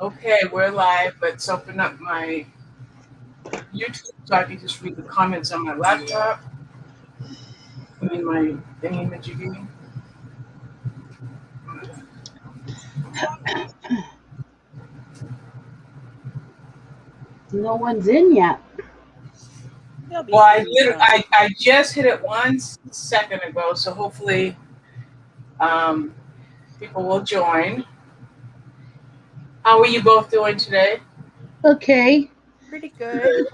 Okay, we're live. Let's open up my YouTube so I can just read the comments on my laptop. I mean, my thingy-majiggy. No one's in yet. Well, I just hit it 1 second ago, so hopefully people will join. How are you both doing today? Okay. Pretty good.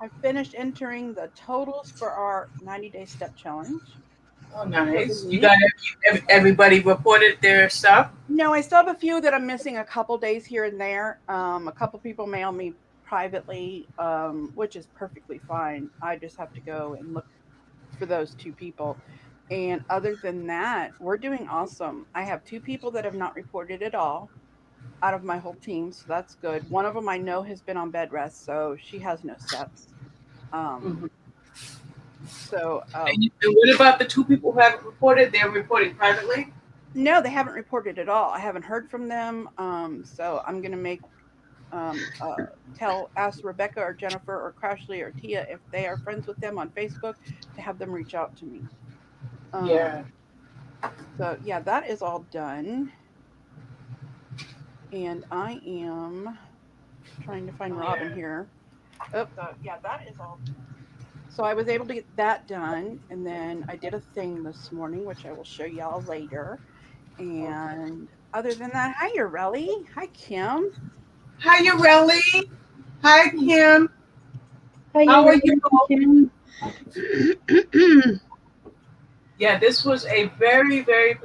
I finished entering the totals for our 90-day step challenge. Oh, nice. You got everybody reported their stuff? No, I still have a few that I'm missing a couple days here and there. A couple people mail me privately, which is perfectly fine. I just have to go and look for those 2 people. And other than that, we're doing awesome. I have 2 people that have not reported at all out of my whole team, so that's good. One of them I know has been on bed rest, so she has no steps. Mm-hmm. So, and what about the 2 people who haven't reported? They're reporting privately? No, they haven't reported at all. I haven't heard from them. So I'm gonna make ask Rebecca or Jennifer or Crashly or Tia if they are friends with them on Facebook to have them reach out to me. Yeah. So yeah, that is all done. And I am trying to find Robin here. Oh, yeah, that is all done. So I was able to get that done, and then I did a thing this morning, which I will show y'all later. And other than that, hi, Ureli. Hi, Kim. Hi, Ureli. Hi, Kim. How are you, Kim? Yeah, this was a very, very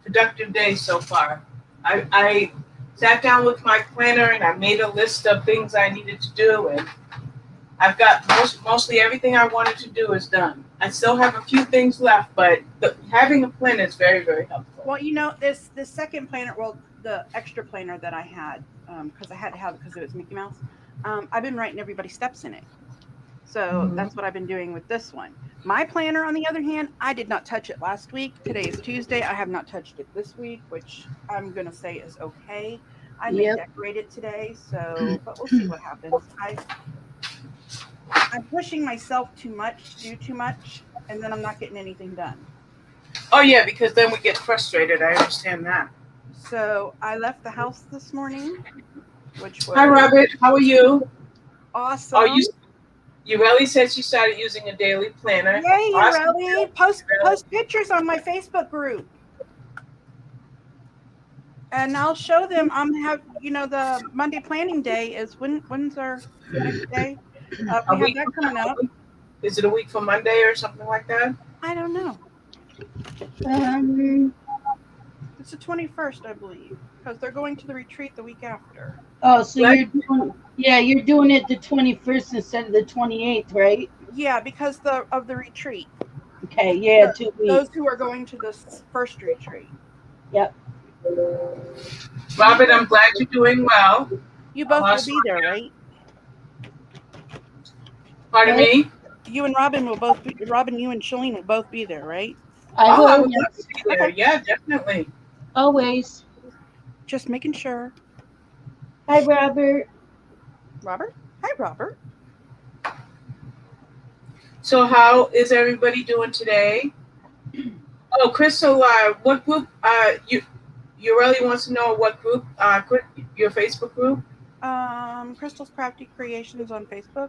productive day so far. I sat down with my planner and I made a list of things I needed to do, and I've got mostly everything I wanted to do is done. I still have a few things left, but having a planner is very, very helpful. Well, this second planner, the extra planner that I had, because I had to have it because it was Mickey Mouse, I've been writing everybody's steps in it. So that's what I've been doing with this one. My planner, on the other hand, I did not touch it last week. Today is Tuesday. I have not touched it this week, which I'm going to say is okay. I may decorate it today, but we'll see what happens. I'm pushing myself too much to do too much, and then I'm not getting anything done. Oh, yeah, because then we get frustrated. I understand that. So I left the house this morning, which was... Hi, Robert. How are you? Awesome. Oh, Ureli said she started using a daily planner. Yay, awesome. Ureli. Post pictures on my Facebook group. And I'll show them. The Monday planning day is when's our next day? We have that coming up. Is it a week from Monday or something like that? I don't know. It's the 21st, I believe, because they're going to the retreat the week after. Oh, so you're doing it the 21st instead of the 28th, right? Yeah, because of the retreat. Okay, yeah, 2 weeks. Those who are going to this first retreat. Yep. Robert, I'm glad you're doing well. You both will be there, right? Pardon me? You and Robin will both be. Robin, you and Shelleen will both be there, right? I would love to be there. Okay. Yeah, definitely. Always. Just making sure. Hi, Robert. Robert? Hi, Robert. So how is everybody doing today? Oh, Chrystal, what group? You really wants to know what group? Your Facebook group? Chrystal's Crafty Creations on Facebook.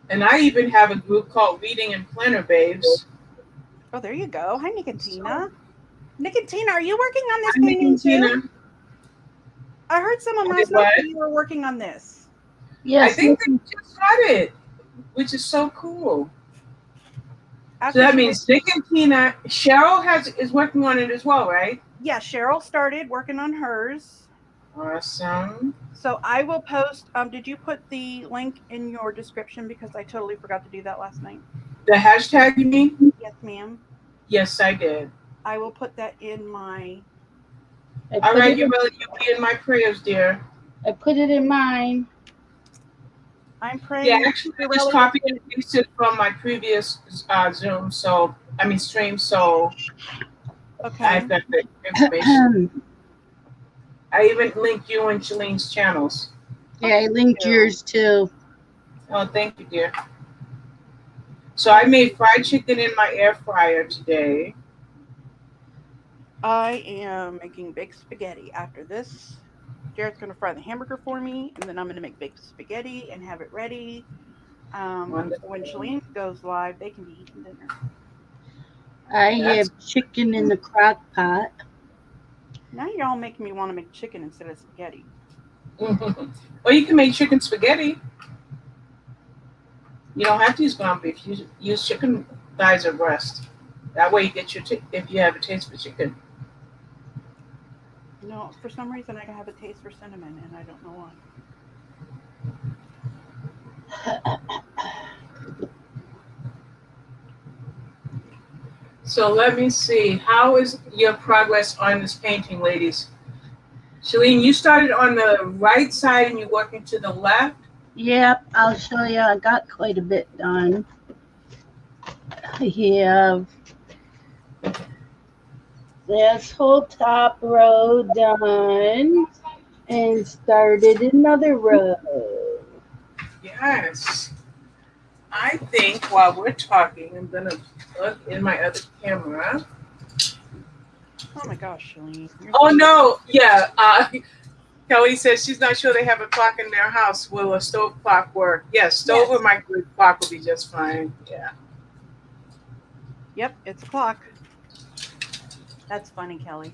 And I even have a group called Reading and Planner Babes. Oh, there you go. Hi, Nick and Tina. Nick and Tina, are you working on this painting too? I heard someone last night that you were working on this. Yes. I think they just started, which is so cool. So that means Nick and Tina. Cheryl is working on it as well, right? Yeah, Cheryl started working on hers. Awesome. So I will post. Did you put the link in your description? Because I totally forgot to do that last night. The hashtag, you mean? Yes, ma'am. Yes, I did. I will put that in my... All right, you'll be in my prayers, dear. I put it in mine. I'm praying. Yeah, actually, I just copied and pasted from my previous Zoom, so stream, so Okay. I've got the information. I even linked you and Shalene's channels. Yeah, I linked yours too. Oh, thank you, dear. So I made fried chicken in my air fryer today. I am making baked spaghetti. After this, Jared's going to fry the hamburger for me, and then I'm going to make baked spaghetti and have it ready. Wonderful. When Shelleen goes live, they can be eating dinner. I That's- have chicken in the crock pot. Now you're all making me want to make chicken instead of spaghetti. Or you can make chicken spaghetti. You don't have to use ground beef. Use chicken thighs or breast. That way you get your if you have a taste for chicken. No, for some reason I have a taste for cinnamon, and I don't know why. So let me see. How is your progress on this painting, ladies? Shelleen, you started on the right side and you're working to the left. Yep, I'll show you. I got quite a bit done. I have this whole top row done and started another row. Yes. I think while we're talking, I'm going to look in my other camera. Oh my gosh, Shelleen. Oh, no. Yeah. Kelly says she's not sure they have a clock in their house. Will a stove clock work? Yes, stove or microwave clock will be just fine. Yeah. Yep, it's a clock. That's funny, Kelly.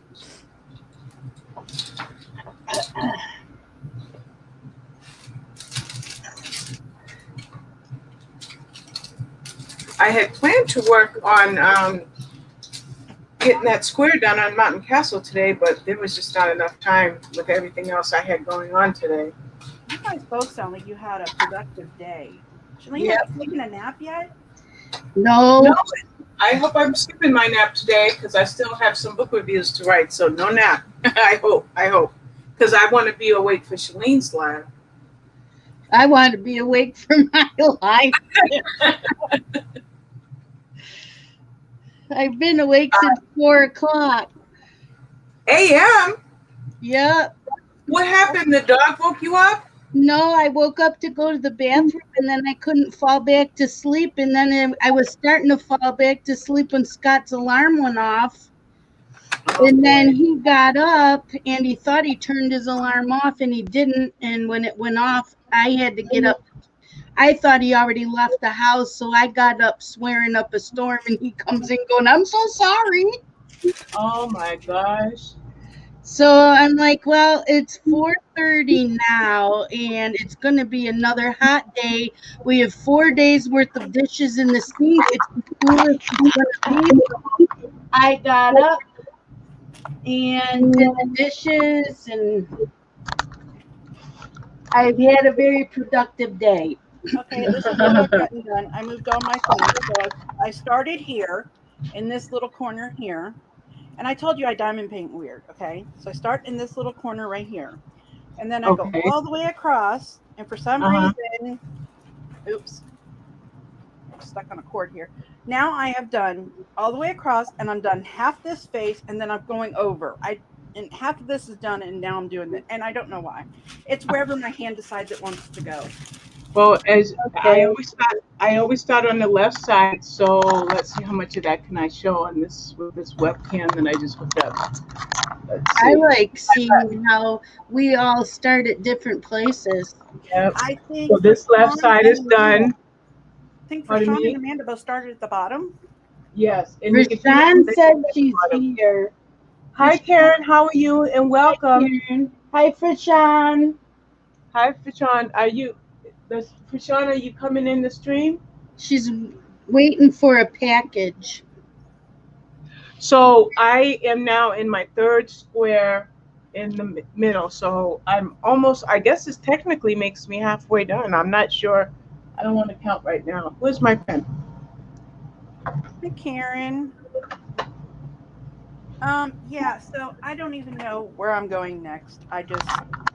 I had planned to work on getting that square done on Mountain Castle today, but there was just not enough time with everything else I had going on today. You guys both sound like you had a productive day. Shelleen, Yep. have you taken a nap yet? No, No, I hope I'm skipping my nap today because I still have some book reviews to write, so no nap. I hope. Because I want to be awake for Shaleen's live. I want to be awake for my life. I've been awake since 4 o'clock. AM? Yep. What happened? The dog woke you up? No, I woke up to go to the bathroom and then I couldn't fall back to sleep. And then I was starting to fall back to sleep when Scott's alarm went off. And then he got up and he thought he turned his alarm off and he didn't. And when it went off, I had to get up. I thought he already left the house. So I got up swearing up a storm and he comes in going, "I'm so sorry." Oh my gosh. So I'm like, well, it's 4:30 now, and it's going to be another hot day. We have 4 days worth of dishes in the sink. It's the coolest it's going to be. I got up and did the dishes, and I've had a very productive day. Okay, this is what I've gotten done. I moved all my things. So I started here in this little corner here. And I told you I diamond paint weird, okay? So I start in this little corner right here. And then I go all the way across. And for some reason, oops, I'm stuck on a cord here. Now I have done all the way across and I'm done half this face and then I'm going over. And half of this is done and now I'm doing it. And I don't know why. It's wherever my hand decides it wants to go. Well, as I always start on the left side. So let's see how much of that can I show on this with this webcam that I just hooked up. I like seeing how we all start at different places. Yep. I think So this left Frishawn side is and done. I think Pardon Frishawn me? and Amanda both started at the bottom. Yes. And you can see Frishawn that said at the she's bottom. here. Hi, Karen. How are you? And welcome. Hi, Frishawn. Hi, Frishawn. Frishawn, are you coming in the stream? She's waiting for a package. So I am now in my third square in the middle. So I'm almost, I guess this technically makes me halfway done. I'm not sure. I don't want to count right now. Where's my pen? Hi, Karen. Yeah, so I don't even know where I'm going next. I just,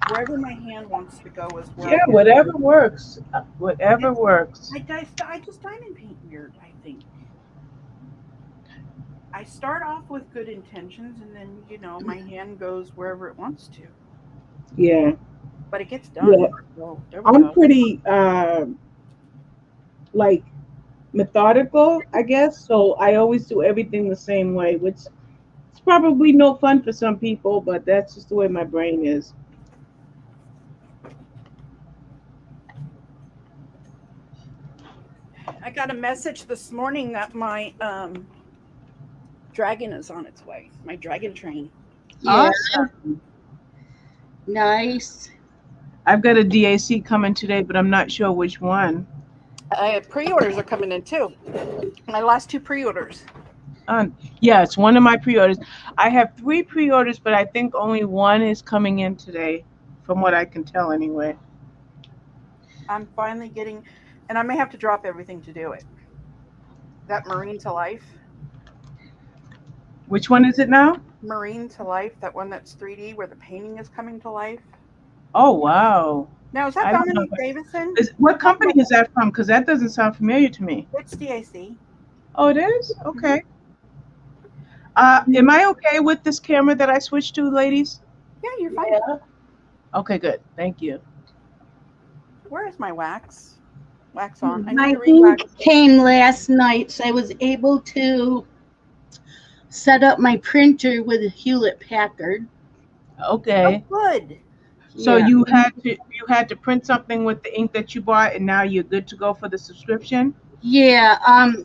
wherever my hand wants to go is where Yeah, I'm whatever works. Whatever works. I just diamond paint weird, I think. I start off with good intentions, and then my hand goes wherever it wants to, Yeah. but it gets Yeah. done. So there we I'm go. pretty like methodical, I guess. So I always do everything the same way, which is probably no fun for some people, but that's just the way my brain is. I got a message this morning that my dragon is on its way. My dragon train. Yeah, Awesome. nice. I've got a DAC coming today, but I'm not sure which one. Pre-orders are coming in too. My last 2 pre-orders. Yeah, it's one of my pre-orders. I have 3 pre-orders, but I think only one is coming in today, from what I can tell anyway. I'm finally getting, and I may have to drop everything to do it. That Marine to Life. Which one is it now? Marine to Life, that one that's 3D where the painting is coming to life. Oh, wow. Now, is that I don't know. Dominique Davison? What company is that from? Because that doesn't sound familiar to me. It's DAC. Oh, it is? Okay. Am I okay with this camera that I switched to, ladies? Yeah, you're fine. Yeah. Okay, good. Thank you. Where is my wax? Wax on. I My need to re-wax. ink came last night, so I was able to set up my printer with a Hewlett Packard. Okay. Oh, good. So Yeah. you had to print something with the ink that you bought, and now you're good to go for the subscription? Yeah,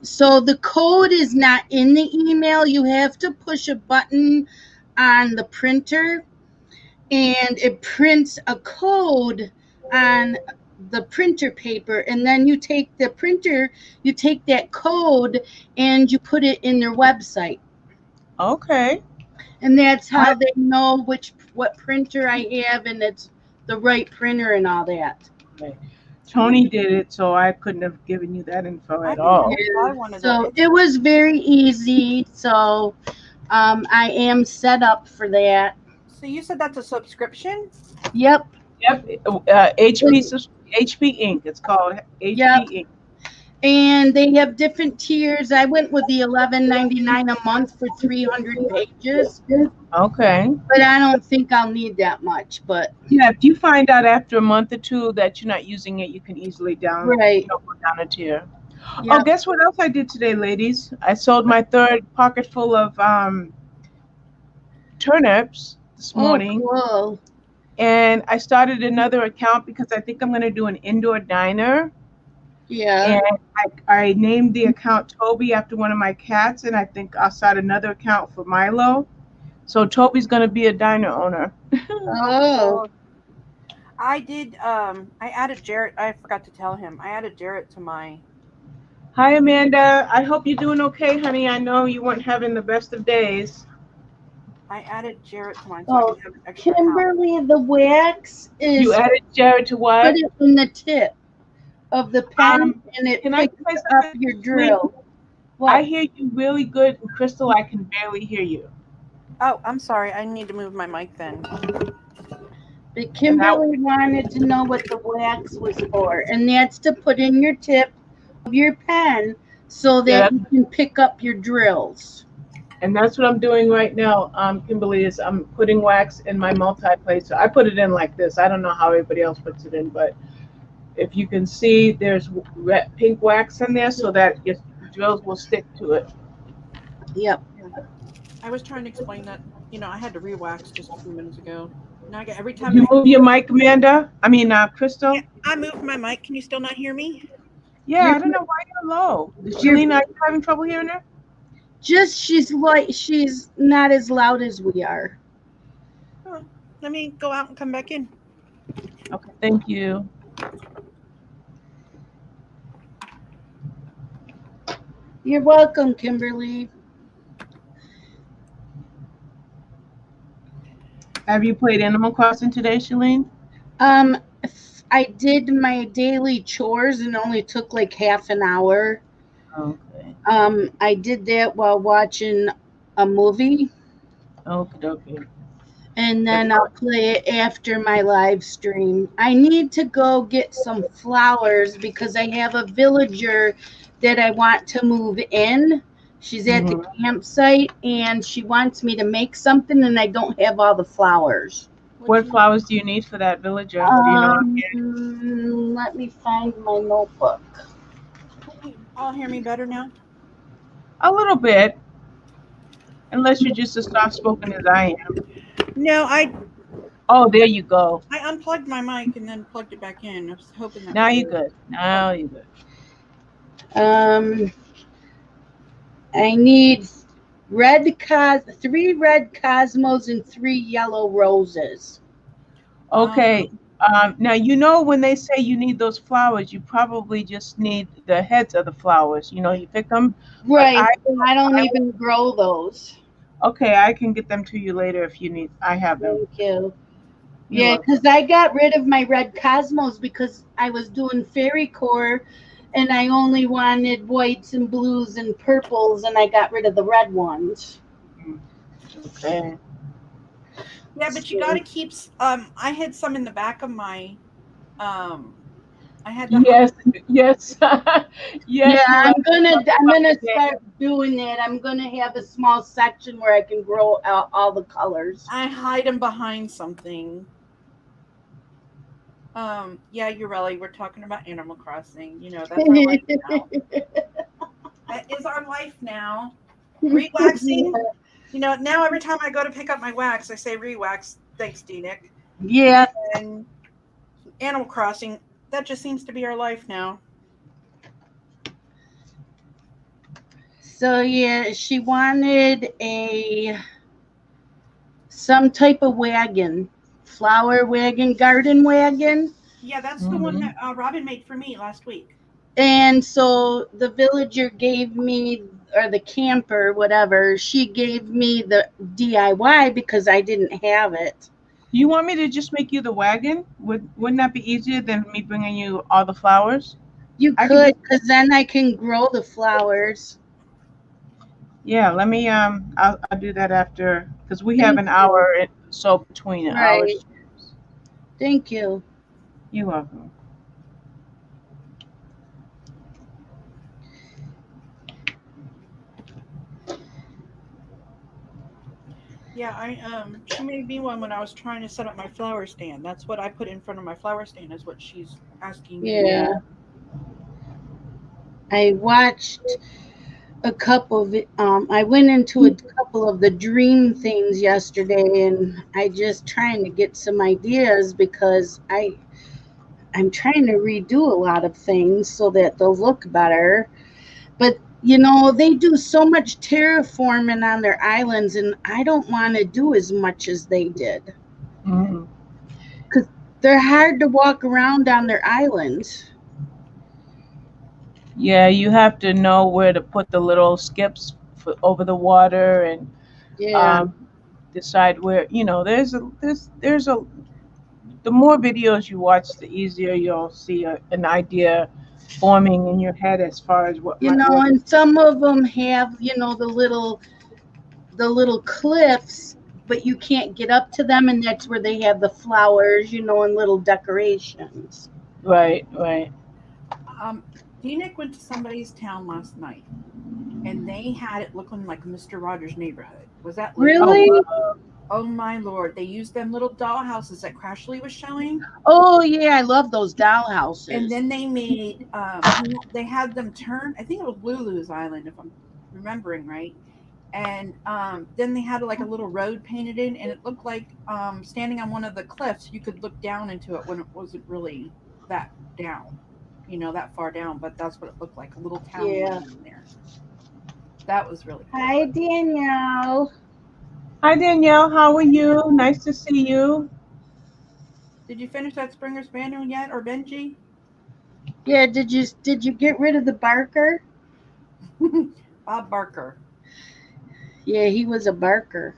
so the code is not in the email. You have to push a button on the printer and it prints a code on the printer paper, and then you take that code and you put it in their website. Okay. And that's how they know what printer I have and it's the right printer and all that. Okay. Tony did it, so I couldn't have given you that info I at didn't all. know if I wanted So that. it was very easy. So I am set up for that. So you said that's a subscription? Yep. Yep. HP Ink. It's called HP Yep. Ink. And they have different tiers. I went with the $11.99 a month for 300 pages, Okay. but I don't think I'll need that much. But Yeah, if you find out after a month or two that you're not using it, you can easily go down a tier. Oh, Yep. guess what else I did today, ladies? I sold my 3rd pocket full of turnips this morning. Oh, cool. And I started another account because I think I'm going to do an indoor diner. Yeah. And I named the account Toby after one of my cats, and I think I'll start another account for Milo. So Toby's going to be a diner owner. Oh. I did. I added Jarrett. I forgot to tell him. I added Jarrett to my. Hi, Amanda. I hope you're doing okay, honey. I know you weren't having the best of days. I added Jarrett to mine so I Oh, can have an extra house. Kimberly, the wax is You added Jared to what? put it in the tip of the pen and it Can I picks say up something? your drill. I What? hear you really good, and Chrystal, I can barely hear you. Oh, I'm sorry. I need to move my mic then. But Kimberly wanted to know what the wax was for, and that's to put in your tip of your pen so that you can pick up your drills. And that's what I'm doing right now, Kimberly, is I'm putting wax in my multi-plate. So I put it in like this. I don't know how everybody else puts it in, but if you can see, there's pink wax in there so that your drills will stick to it. Yep. I was trying to explain that. I had to re-wax just a few minutes ago. Now I get every time. You move your mic, Amanda? I mean, Chrystal? Yeah, I moved my mic. Can you still not hear me? Yeah, I don't know why you're low. Shelleen, are you having trouble hearing her? Just she's not as loud as we are. Oh, let me go out and come back in. Okay, thank you. You're welcome, Kimberly. Have you played Animal Crossing today, Shelleen? I did my daily chores and only took like half an hour. Okay. I did that while watching a movie. Okay. And then I'll play it after my live stream. I need to go get some flowers because I have a villager that I want to move in. She's at the campsite and she wants me to make something and I don't have all the flowers. What flowers do you need for that villager? Do you know? Let me find my notebook. Can you all hear me better now? A little bit, unless you're just as soft spoken as I am. No, Oh, there you go. I unplugged my mic and then plugged it back in. I was hoping that. Now you're good. Now you're good. I need 3 red cosmos and 3 yellow roses. Okay. Now, you know, when they say you need those flowers, you probably just need the heads of the flowers. You know, you pick them. Right. I don't even grow those. Okay, I can get them to you later if you need. I have them. Thank you. Yeah, because I got rid of my red cosmos because I was doing fairy core and I only wanted whites and blues and purples and I got rid of the red ones. Okay. Yeah, but you got to keep. I had some in the back of my. I had. Yes. Yes. Yeah, I'm gonna start doing that. I'm gonna have a small section where I can grow out all the colors. I hide them behind something. Yeah, Urelli, we're talking about Animal Crossing. You know, that's our life now. That is our life now. Re-waxing. You know, now every time I go to pick up my wax, I say re-wax. Thanks, D-Nick. Yeah. And Animal Crossing, that just seems to be our life now. So yeah, she wanted some type of wagon, flower wagon, garden wagon. Yeah, that's the one that Robin made for me last week. And so the villager gave me, or the camper, whatever, she gave me the DIY because I didn't have it. You want me to just make you the wagon? Wouldn't that be easier than me bringing you all the flowers? You could, because then I can grow the flowers. Yeah, let me. I'll do that after, because we have an hour so between hours. Thank you. You're welcome. Yeah, she made me one when I was trying to set up my flower stand. That's what I put in front of my flower stand, is what she's asking me. Yeah. I watched a couple of I went into a couple of the dream things yesterday, and I just trying to get some ideas because I'm trying to redo a lot of things so that they'll look better. But you know, they do so much terraforming on their islands, and I don't want to do as much as they did. Because they're hard to walk around on their islands. Yeah, you have to know where to put the little skips over the water and decide where. You know, there's a the more videos you watch, the easier you'll see an idea forming in your head as far as what you know. And some of them have, you know, the little cliffs, but you can't get up to them, and that's where they have the flowers, you know, and little decorations. Right. D-Nick went to somebody's town last night, and they had it looking like Mr. Rogers' Neighborhood. Was that really? Oh my Lord! They used them little doll houses that Crashly was showing. Oh yeah, I love those doll houses. And then they made, they had them turn. I think it was Lulu's Island, if I'm remembering right. And then they had like a little road painted in, and it looked like standing on one of the cliffs, you could look down into it when it wasn't really that down, you know, that far down. But that's what it looked like, a little town in there. That was really cool. Hi, Danielle. Hi, Danielle. How are you? Nice to see you. Did you finish that Springer Spaniel yet, or Benji? Yeah. Did you get rid of the Barker? Bob Barker. Yeah, he was a barker.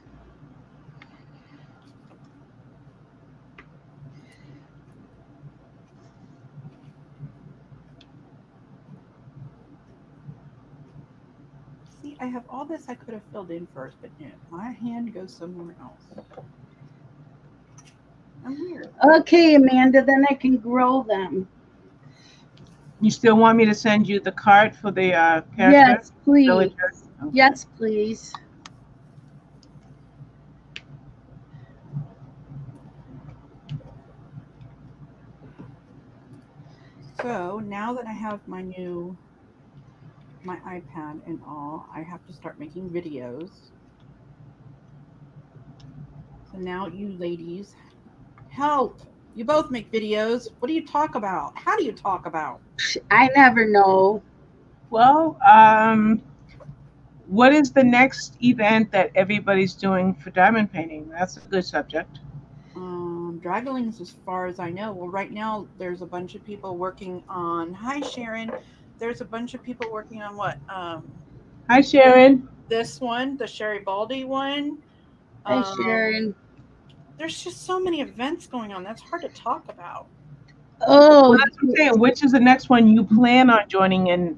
See, I have all this I could have filled in first, but no, my hand goes somewhere else. I'm weird. Okay, Amanda, then I can grow them. You still want me to send you the card for the character? Yes, please. Villagers? Okay. Yes, please. So now that I have my iPad and all, I have to start making videos. So now you ladies, help! You both make videos. What do you talk about? How do you talk about? I never know. Well, what is the next event that everybody's doing for diamond painting? That's a good subject. Dragalings, as far as I know. Well, right now there's a bunch of people working on. Hi, Sharon. There's a bunch of people working on what? Hi, Sharon. This one, the Sherry Baldy one. Hi, Um, Sharon. there's just so many events going on. That's hard to talk about. Oh, Well, that's what I'm saying. Which is the next one you plan on joining in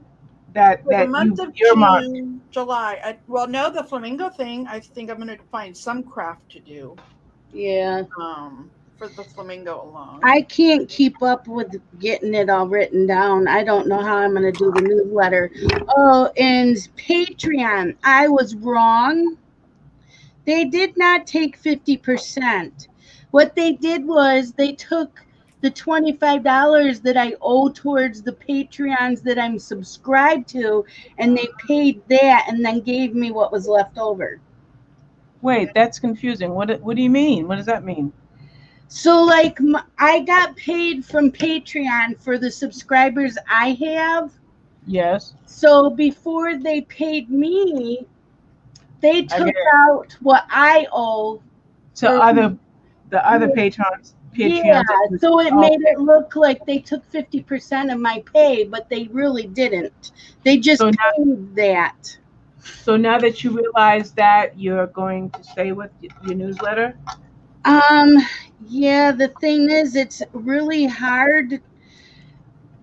that For the you month of earmarked? June, July. Well, no, the flamingo thing. I think I'm going to find some craft to do. yeah. For the flamingo alone. I can't keep up with getting it all written down. I don't know how I'm going to do the newsletter. Oh, and Patreon. I was wrong. They did not take 50%. What they did was they took the $25 that I owe towards the Patreons that I'm subscribed to, and they paid that and then gave me what was left over. Wait, that's confusing. What do you mean? What does that mean? So, like, I got paid from Patreon for the subscribers I have. Yes, So, before they paid me, they I get took it. out what I owe To for. the other Yeah, Patreons that you so it made okay. it look like they took 50% of my pay, but they really didn't. They just So paid that. now that you realize that, you're going to stay with your newsletter. Um, yeah, the thing is, it's really hard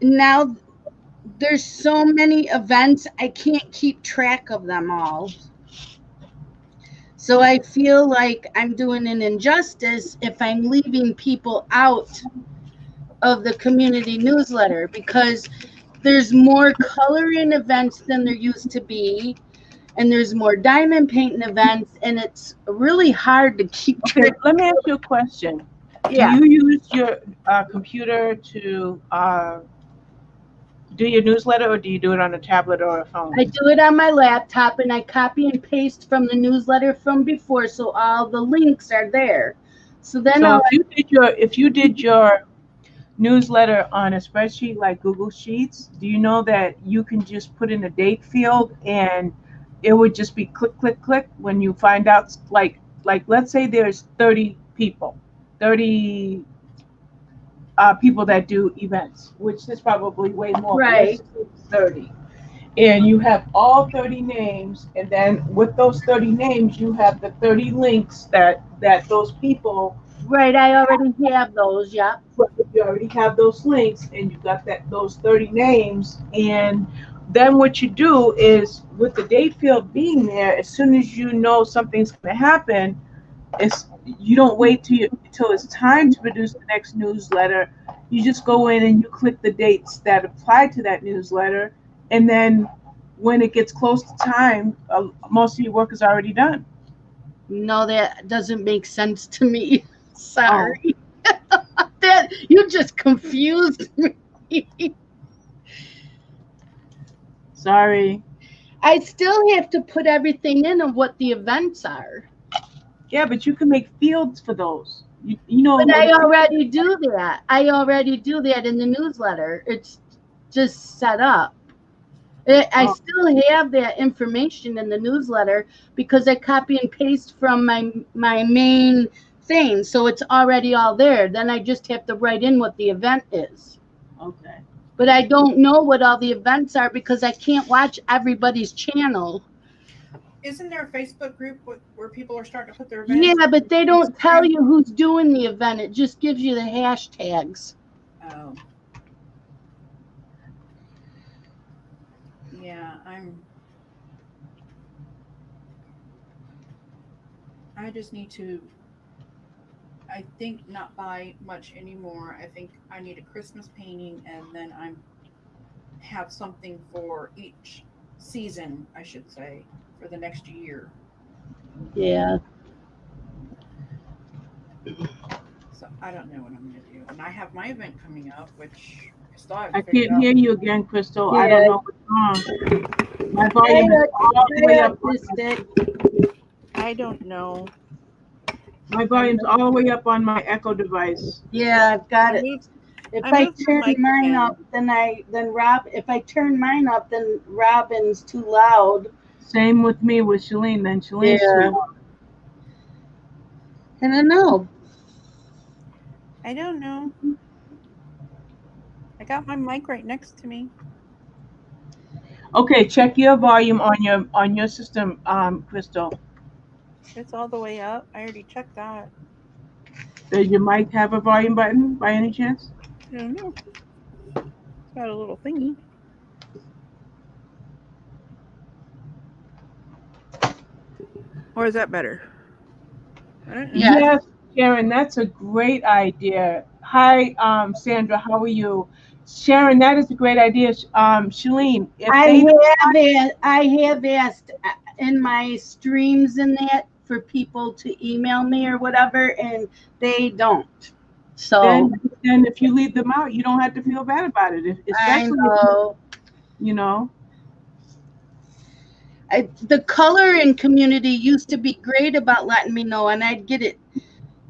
now. There's so many events, I can't keep track of them all. So I feel like I'm doing an injustice if I'm leaving people out of the community newsletter because there's more coloring events than there used to be, and there's more diamond painting events, and it's really hard to keep Okay, track. let me ask you a question. Do Yeah, you use your computer to do your newsletter, or do you do it on a tablet or a phone? I do it on my laptop and I copy and paste from the newsletter from before, so all the links are there. So then So I'll, if you did your newsletter on a spreadsheet like Google Sheets, do you know that you can just put in a date field and it would just be click, click, click when you find out, like let's say there's 30 people, 30 people that do events, which is probably way more, but let's right, just say 30. And you have all 30 names, and then with those 30 names, you have the 30 links that those people. right, I already have those, yeah. But you already have those links and you got those 30 names, and then what you do is with the date field being there, as soon as you know something's going to happen, it's you don't wait till it's time to produce the next newsletter. You just go in and you click the dates that apply to that newsletter, and then when it gets close to time, most of your work is already done. No, that doesn't make sense to me. Oh, Sorry. That you just confused me. sorry. I still have to put everything in of what the events are. Yeah, but you can make fields for those. You know But what I a field. already do that. I already do that in the newsletter. It's just set up. I Oh, still have that information in the newsletter because I copy and paste from my main thing, so it's already all there. Then I just have to write in what the event is. okay. But I don't know what all the events are because I can't watch everybody's channel. Isn't there a Facebook group where people are starting to put their events? Yeah, but they don't tell Instagram? you who's doing the event. It just gives you the hashtags. Oh, yeah. I just need to. I think not buy much anymore. I think I need a Christmas painting, and then I'm have something for each season, I should say, for the next year. Yeah. So I don't know what I'm gonna do. And I have my event coming up, which I still haven't I figured can't out. hear you again, Chrystal. I Yeah. don't know what's wrong. My volume is all the way up. I don't know. My volume's all the way up on my Echo device. Yeah, I've got I it. moved If I I moved turn my mic mine again. up, if I turn mine up, then Robin's too loud. Same with me with Shelleen. Then Shelleen's Yeah. too loud. I don't know. I don't know. I got my mic right next to me. Okay, check your volume on your system, Chrystal. It's all the way up. I already checked that. Does your mic have a volume button by any chance? I don't know. It's got a little thingy. Or is that better? I don't know. Yeah. Yes, Sharon, that's a great idea. Hi, Sandra, how are you? Sharon, that is a great idea. Shelleen, if I have asked in my streams and that for people to email me or whatever, and they don't. So then if you leave them out, you don't have to feel bad about it. I Especially know. you know. The coloring community used to be great about letting me know, and I'd get it,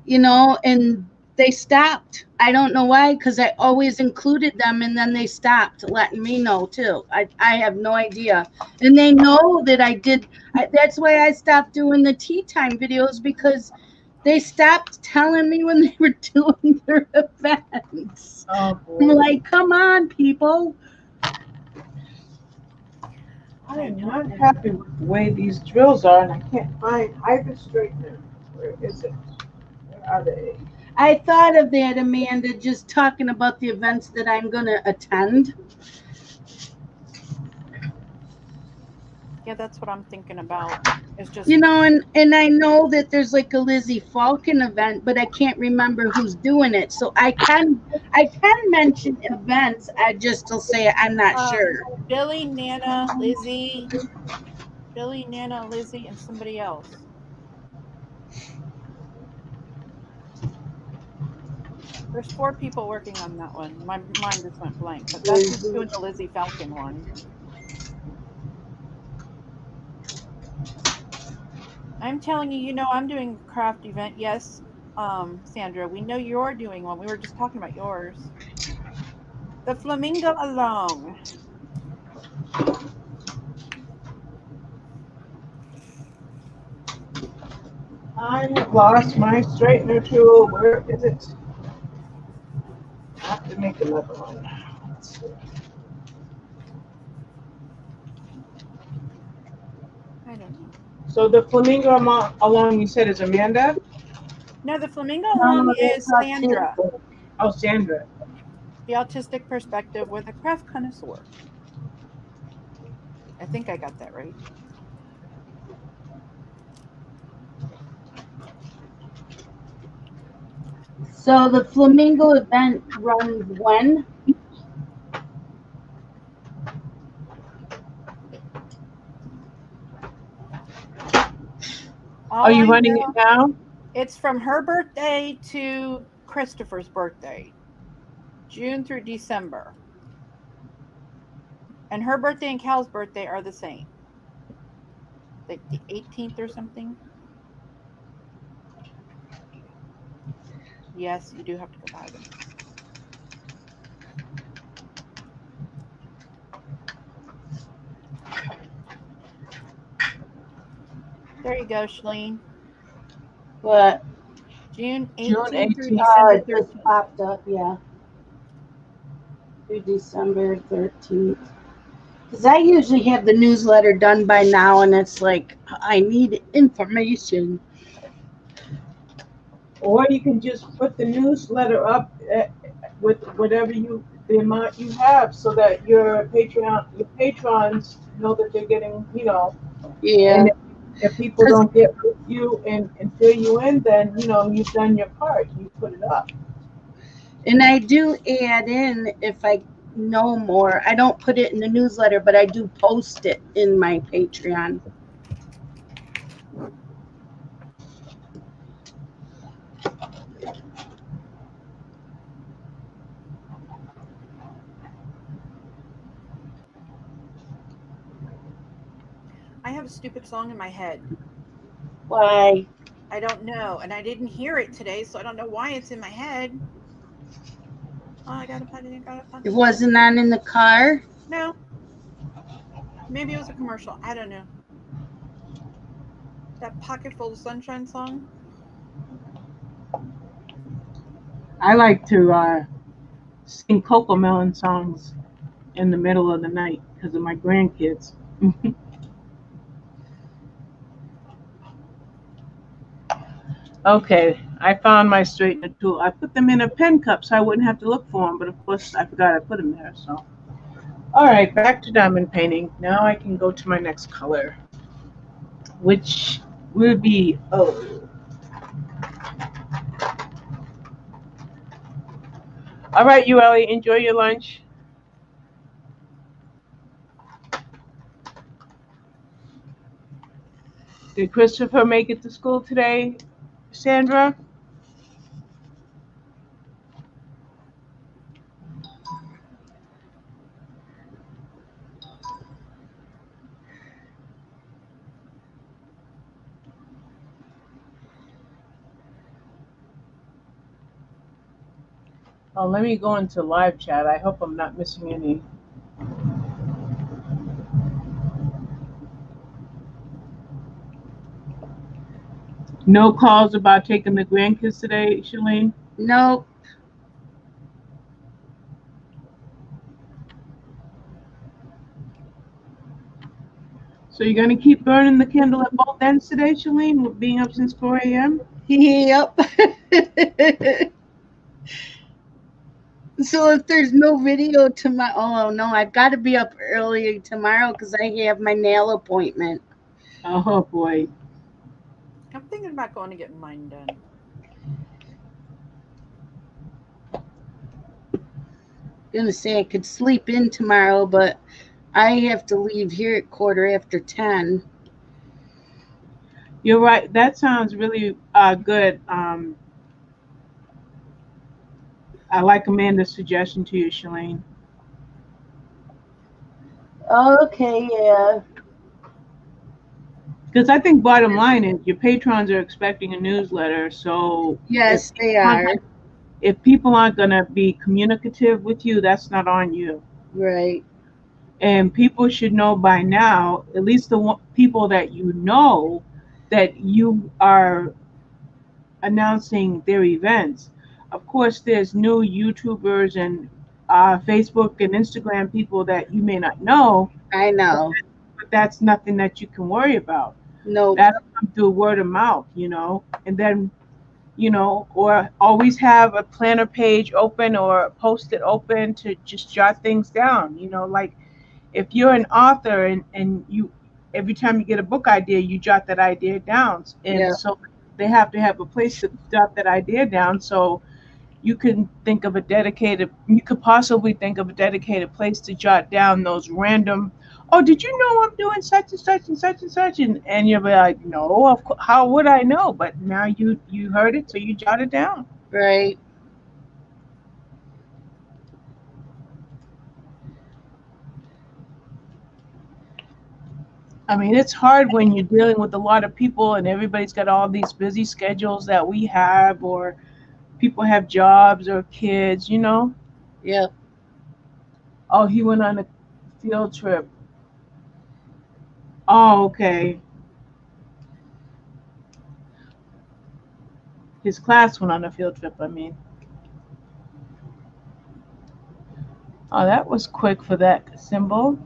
and they stopped. I don't know why, because I always included them, and then they stopped letting me know too. I have no idea, and they know that I did. That's why I stopped doing the tea time videos, because they stopped telling me when they were doing their events. Oh, I'm like, come on, people. I'm not happy with the way these drills are, and I can't find either straightener. Where is it? Where are they? I thought of that, Amanda, just talking about the events that I'm going to attend. Yeah, that's what I'm thinking about. It's just And I know that there's like a Lizzie Falcon event, but I can't remember who's doing it. So I can mention events. I just will say I'm not sure. Billy, Nana, Lizzie, and somebody else. There's 4 people working on that one. My mind just went blank, but that's who's doing the Lizzie Falcon one. I'm telling you, I'm doing a craft event. Yes, Sandra, we know you're doing one. We were just talking about yours. The Flamingo Along. I have lost my straightener tool. Where is it? I have to make another one. Let's see. I don't know. So the flamingo along you said is Amanda? No, the Flamingo Along is Sandra. Oh, Sandra. The Autistic Perspective with a Craft Connoisseur. I think I got that right. So the Flamingo event runs when? Are you running it now? It's from her birthday to Christopher's birthday, June through December. And her birthday and Cal's birthday are the same. Like the 18th or something. Yes, you do have to go buy them. There you go, Shelleen. What? June 18th through It December just 13th. popped up, yeah. Through December 13th. Because I usually have the newsletter done by now, and it's like, I need information. Or you can just put the newsletter up with whatever the amount you have, so that your patrons know that they're getting, Yeah. And if people don't get with you and fill you in, then you've done your part. You put it up. And I do add in, if I, No more. I don't put it in the newsletter, but I do post it in my Patreon. I have a stupid song in my head. Why? I don't know, and I didn't hear it today, so I don't know why it's in my head. Oh, I gotta find it. It wasn't on in the car? No, maybe it was a commercial. I don't know. That Pocket Full of Sunshine song. I like to sing Coco Melon songs in the middle of the night because of my grandkids. Okay, I found my straightener tool. I put them in a pen cup so I wouldn't have to look for them, but of course I forgot I put them there. So, all right, back to diamond painting. Now I can go to my next color, which will be All right, you Ellie, enjoy your lunch. Did Christopher make it to school today, Sandra? Oh, let me go into live chat. I hope I'm not missing any. No calls about taking the grandkids today, Shelleen? Nope. So you're going to keep burning the candle at both ends today, Shelleen, with being up since 4 a.m.? Yep. So if there's no video tomorrow, oh no, I've got to be up early tomorrow because I have my nail appointment. Oh, boy. I'm thinking about going to get mine done. Gonna say I could sleep in tomorrow, but I have to leave here at 10:15. You're right. That sounds really good. I like Amanda's suggestion to you, Shelleen. Okay, yeah. Because I think bottom line is your patrons are expecting a newsletter. So Yes, they are. if people aren't going to be communicative with you, that's not on you. Right. And people should know by now, at least the people that you know, that you are announcing their events. Of course, there's new YouTubers and Facebook and Instagram people that you may not know, I know. but that's nothing that you can worry about. Nope. That'll come through word of mouth, and then, or always have a planner page open or post it open to just jot things down, like if you're an author and you every time you get a book idea you jot that idea down, and Yeah. so they have to have a place to jot that idea down, so you could possibly think of a dedicated place to jot down those random, oh, did you know I'm doing such and such and such and such, and you'll be like, no, how would I know? But now you heard it, so you jot it down. Right. I mean, it's hard when you're dealing with a lot of people and everybody's got all these busy schedules that we have, or people have jobs or kids. Yep. Oh, he went on a field trip. Oh, okay. His class went on a field trip, I mean. Oh, that was quick for that symbol.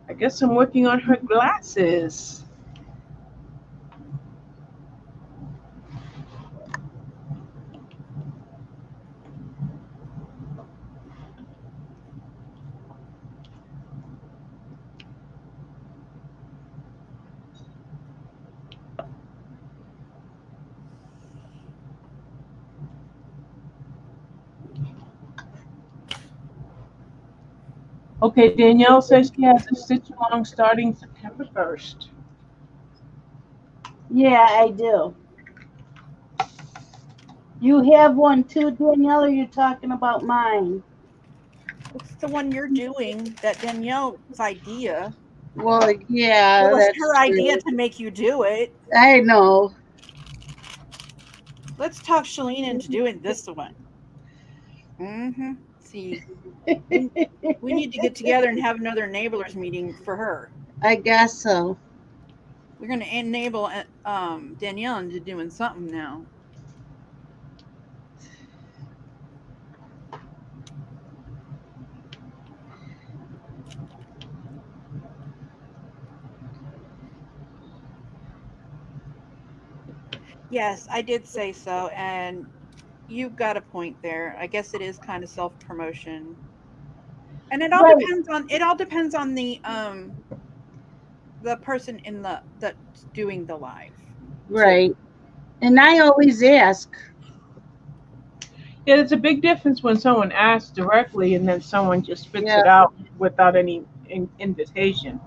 I guess I'm working on her glasses. Okay, Danielle says she has a stitch along starting September 1st. Yeah, I do. You have one too, Danielle, or are you talking about mine? It's the one you're doing, that Danielle's idea. Well, yeah, It was that's her idea true. to make you do it. I know. Let's talk Shelleen into doing this one. See, we need to get together and have another enablers meeting for her. I guess so. We're going to enable Danielle into doing something now. Yes, I did say so, and you've got a point there. I guess it is kind of self-promotion. And it all Right. depends on the person that's doing the live. Right. And I always ask. Yeah, there's a big difference when someone asks directly and then someone just spits Yeah. it out without any invitation,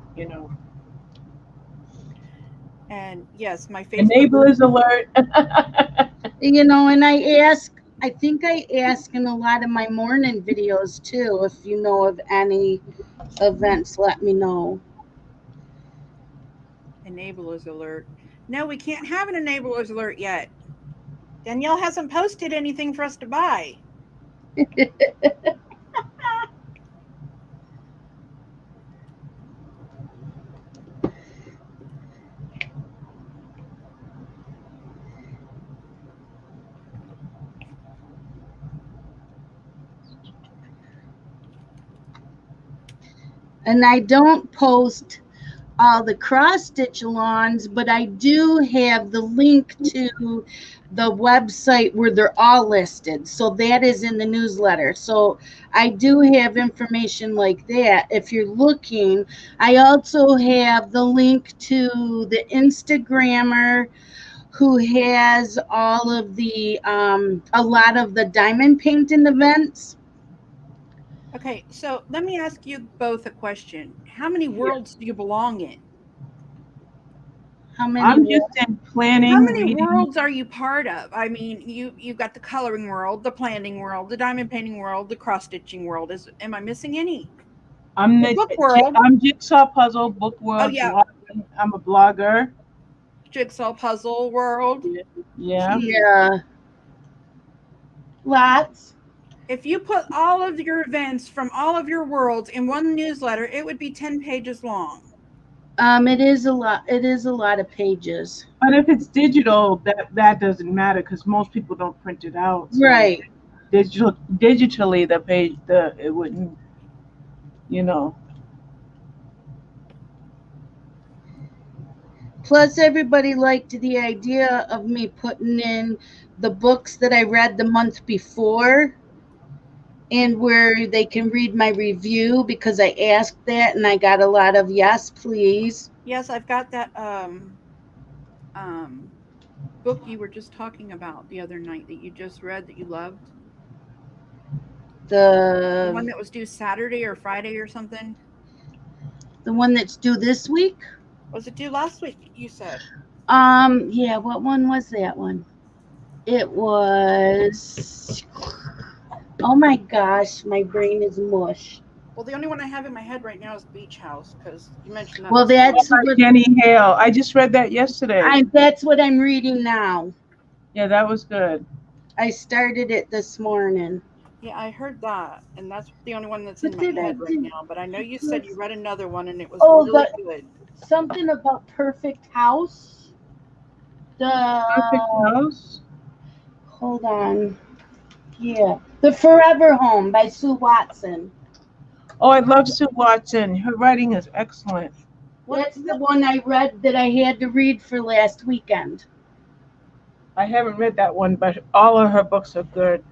And yes, my Facebook Enablers alert. And I think I ask in a lot of my morning videos too. If you know of any events, let me know. enablers alert. No, we can't have an enablers alert yet. Danielle hasn't posted anything for us to buy. And I don't post all the cross stitch alongs, but I do have the link to the website where they're all listed. So that is in the newsletter. So I do have information like that if you're looking. I also have the link to the Instagrammer who has all of the a lot of the diamond painting events. Okay, so let me ask you both a question. How many worlds do you belong in? How many? I'm just in planning, How many reading. worlds are you part of? I mean, you've got the coloring world, the planning world, the diamond painting world, the cross stitching world. Am I missing any? I'm The book world. I'm Jigsaw Puzzle, Book Oh World, yeah, blogging. I'm a blogger. jigsaw puzzle world. Yeah. Yeah. Lots. If you put all of your events from all of your worlds in one newsletter, it would be 10 pages long. It is a lot. It is a lot of pages. But if it's digital, that doesn't matter because most people don't print it out. So Right. digitally, it wouldn't, Plus, everybody liked the idea of me putting in the books that I read the month before and where they can read my review because I asked that and I got a lot of yes, please. Yes, I've got that book you were just talking about the other night that you just read that you loved. The one The that was due Saturday or Friday or something. one that's due this week? Was it due last week, you said? Yeah, what one was that one? It was, oh my gosh, my brain is mush. Well, the only one I have in my head right now is Beach House because you mentioned that. Well, that's what Jenny Hale. I just read that yesterday. that's what I'm reading now. Yeah, that was good. I started it this morning. Yeah, I heard that, and that's the only one that's in my head right now. But I know you said you read another one, and it was really good. Something about Perfect House. Perfect House. Hold on. Yeah, The Forever Home by Sue Watson. Oh, I love Sue Watson. Her writing is excellent. That's the one I read that I had to read for last weekend. I haven't read that one, but all of her books are good.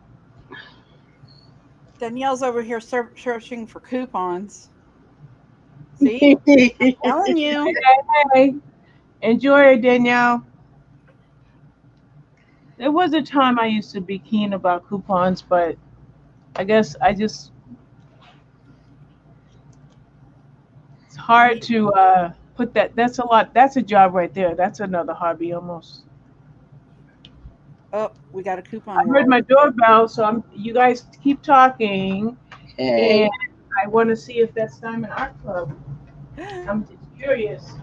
Danielle's over here searching for coupons. See? I'm telling you. Hey, enjoy it, Danielle. There was a time I used to be keen about coupons, but I guess I just hard to put that. That's a lot. That's a job right there. That's another hobby almost. Oh, we got a I coupon heard roll. my doorbell, so you guys keep talking, Okay. and I want to see if that's Diamond Art Club. I'm just curious.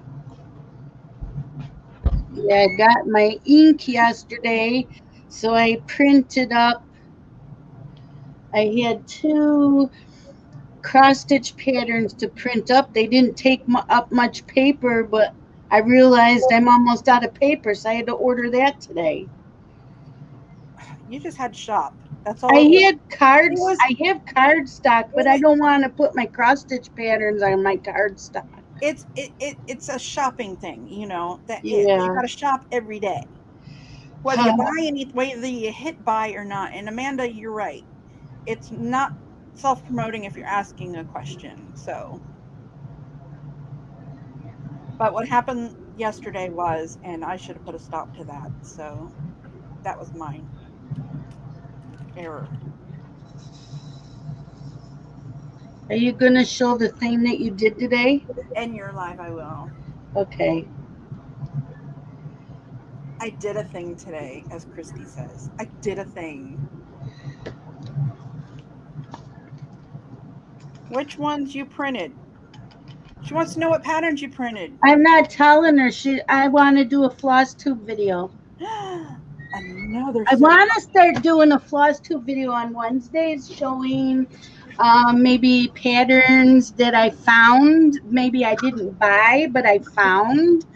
Yeah, I got my ink yesterday, so I printed up. I had two cross stitch patterns to print up. They didn't take up much paper, but I realized I'm almost out of paper, so I had to order that today. You just had to shop. That's all I it was. had cards. It was- I have card stock, but I don't want to put my cross stitch patterns on my card stock. It's a shopping thing, you know. You Yeah. got to shop every day, whether you buy any, whether you hit buy or not. And Amanda, you're right. It's not self-promoting if you're asking a question. So, but what happened yesterday was, and I should have put a stop to that. So that was my error. Are you going to show the thing that you did today? In your live, I will. Okay. I did a thing today, as Christy says. I did a thing. Which ones you printed? She wants to know what patterns you printed. I'm not telling her. I want to do a floss tube video. Another. I want to start doing a floss tube video on Wednesdays showing maybe patterns that I found. Maybe I didn't buy, but I found.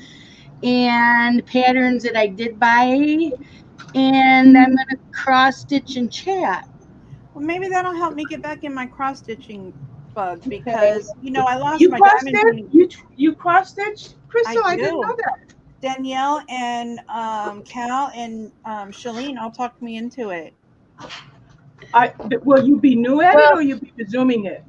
And patterns that I did buy. And I'm going to cross stitch and chat. Well, maybe that'll help me get back in my cross stitching bug because Okay. I lost You my cross diamond stitch? painting. You cross stitch, Chrystal? I didn't do. know that. Danielle and Cal and Shelleen all talked me into it. Will you be new at it or you be resuming it?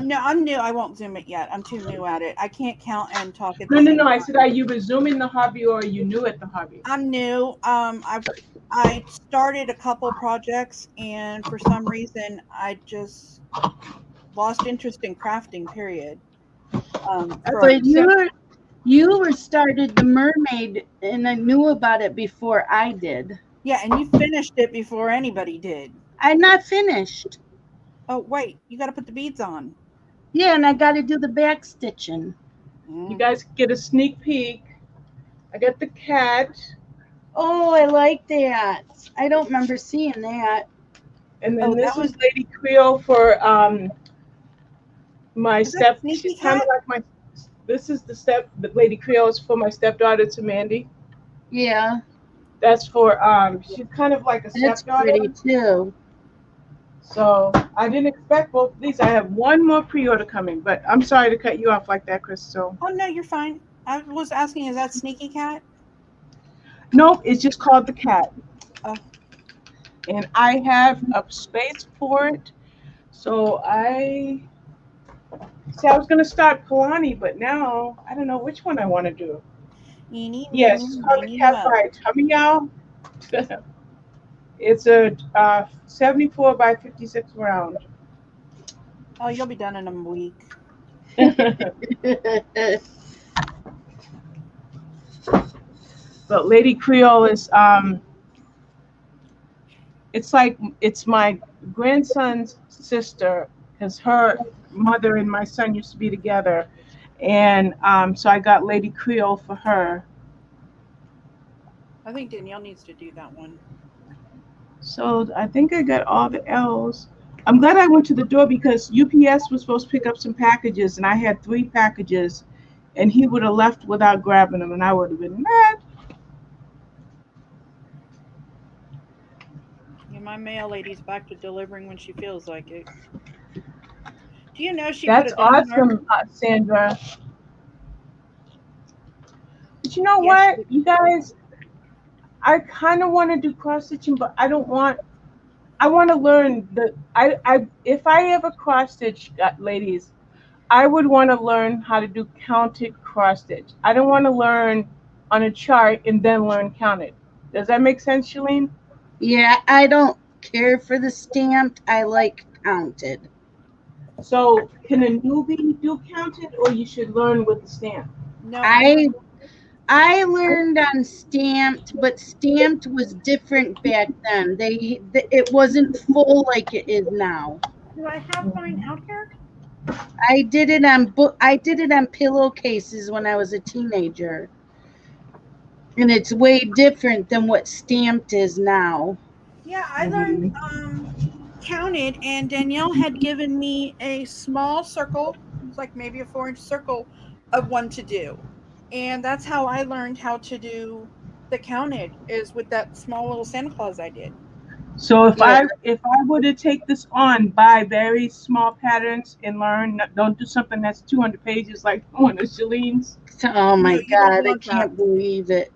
No, I'm new. I won't zoom it yet. I'm too new at it. I can't count and talk at the No. same time. I said, are you resuming the hobby or are you new at the hobby? I'm new. I started a couple projects and for some reason I just lost interest in crafting. Period. But you were started the mermaid, and I knew about it before I did. Yeah, and you finished it before anybody did. I'm not finished. Oh wait, you got to put the beads on. Yeah, and I got to do the back stitching. You guys get a sneak peek. I got the cat. Oh, I like that. I don't remember seeing that. And then this that was is Lady Creole for my step. Sneaky She's kind of Cat? like my. This is the Lady Creole is for my stepdaughter to Mandy. Yeah, That's for she's kind of like a that's stepdaughter. pretty too. So I didn't expect both of these. I have one more pre-order coming, but I'm sorry to cut you off like that, Chrystal. Oh no, you're fine. I was asking, is that Sneaky Cat? Nope, it's just called the cat. Oh. And I have a space for it. So I was gonna start Kalani, but now I don't know which one I want to do. Yes, it's called the cat by Tummy. It's a 74 by 56 round. Oh, you'll be done in a week. But Lady Creole is it's my grandson's sister because her mother and my son used to be together, and so I got Lady Creole for her. I think Danielle needs to do that one. So I think I got all the L's. I'm glad I went to the door because UPS was supposed to pick up some packages, and I had 3 packages, and he would have left without grabbing them, and I would have been mad. Yeah, my mail lady's back to delivering when she feels like it. Do you know she That's put a awesome, Sandra. But you know Yes, what, you guys, I kind of want to do cross stitching, but I want to learn if I ever cross stitch, ladies, I would want to learn how to do counted cross stitch. I don't want to learn on a chart and then learn counted. Does that make sense, Shelleen? Yeah, I don't care for the stamped. I like counted. So can a newbie do counted, or you should learn with the stamp? No, I I learned on stamped, but stamped was different back then. It wasn't full like it is now. do I have mine out here? I did it on pillowcases when I was a teenager. And it's way different than what stamped is now. Yeah, I learned Mhm. counted, and Danielle had given me a small circle, it was like maybe a 4-inch circle of one to do. And that's how I learned how to do the counted is with that small little Santa Claus I did. So Yeah. if I were to take this on, buy very small patterns and learn, don't do something that's 200 pages like one of Shelleen's. Oh No, my you don't God, I want that. can't believe it.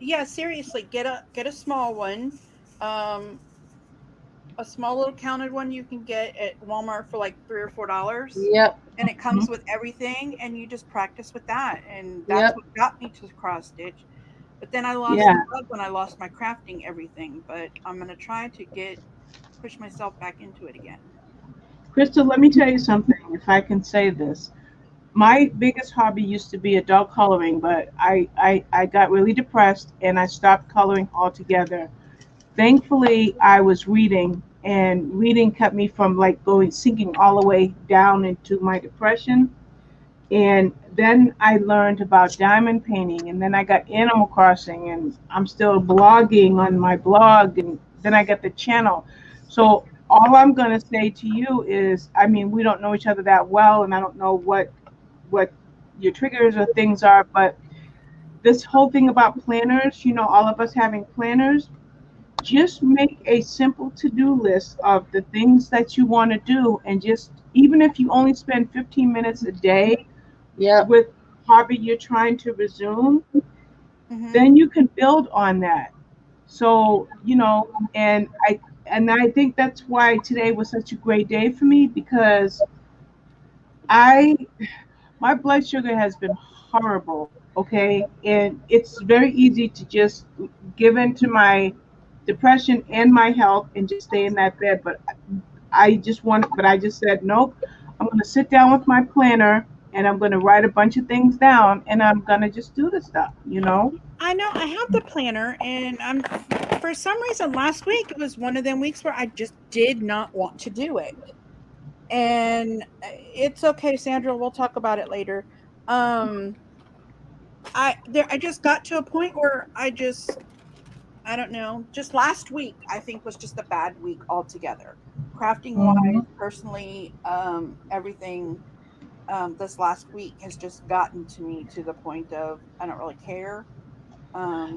Yeah, seriously, get a small one. Um, a small little counted one you can get at Walmart for like $3 or $4, Yep, and it Mhm. comes with everything, and you just practice with that, and that's yep. what got me to cross stitch. But then I lost Yeah. the bug when I lost my crafting everything. But I'm gonna try to get push myself back into it again. Crystal, let me tell you something, if I can say this. My biggest hobby used to be adult coloring, but I got really depressed and I stopped coloring altogether. Thankfully, I was reading, and reading kept me from like going sinking all the way down into my depression. And then I learned about diamond painting, and then I got Animal Crossing, and I'm still blogging on my blog, and then I got the channel. So all I'm gonna say to you is, I mean, we don't know each other that well, and I don't know what your triggers or things are, but this whole thing about planners, all of us having planners, just make a simple to-do list of the things that you want to do, and just even if you only spend 15 minutes a day Yep. with hobby you're trying to resume, Mm-hmm. then you can build on that. So, and I think that's why today was such a great day for me, because I my blood sugar has been horrible, okay? And it's very easy to just give in to my depression and my health and just stay in that bed, but I just said, nope. I'm going to sit down with my planner and I'm going to write a bunch of things down and I'm going to just do the stuff. I know I have the planner, and I'm for some reason last week it was one of them weeks where I just did not want to do it. And it's okay, Sandra. We'll talk about it later. Um, I just got to a point where I don't know. Just last week, I think was just a bad week altogether. Crafting wise, Mhm. personally, everything this last week has just gotten to me to the point of I don't really care.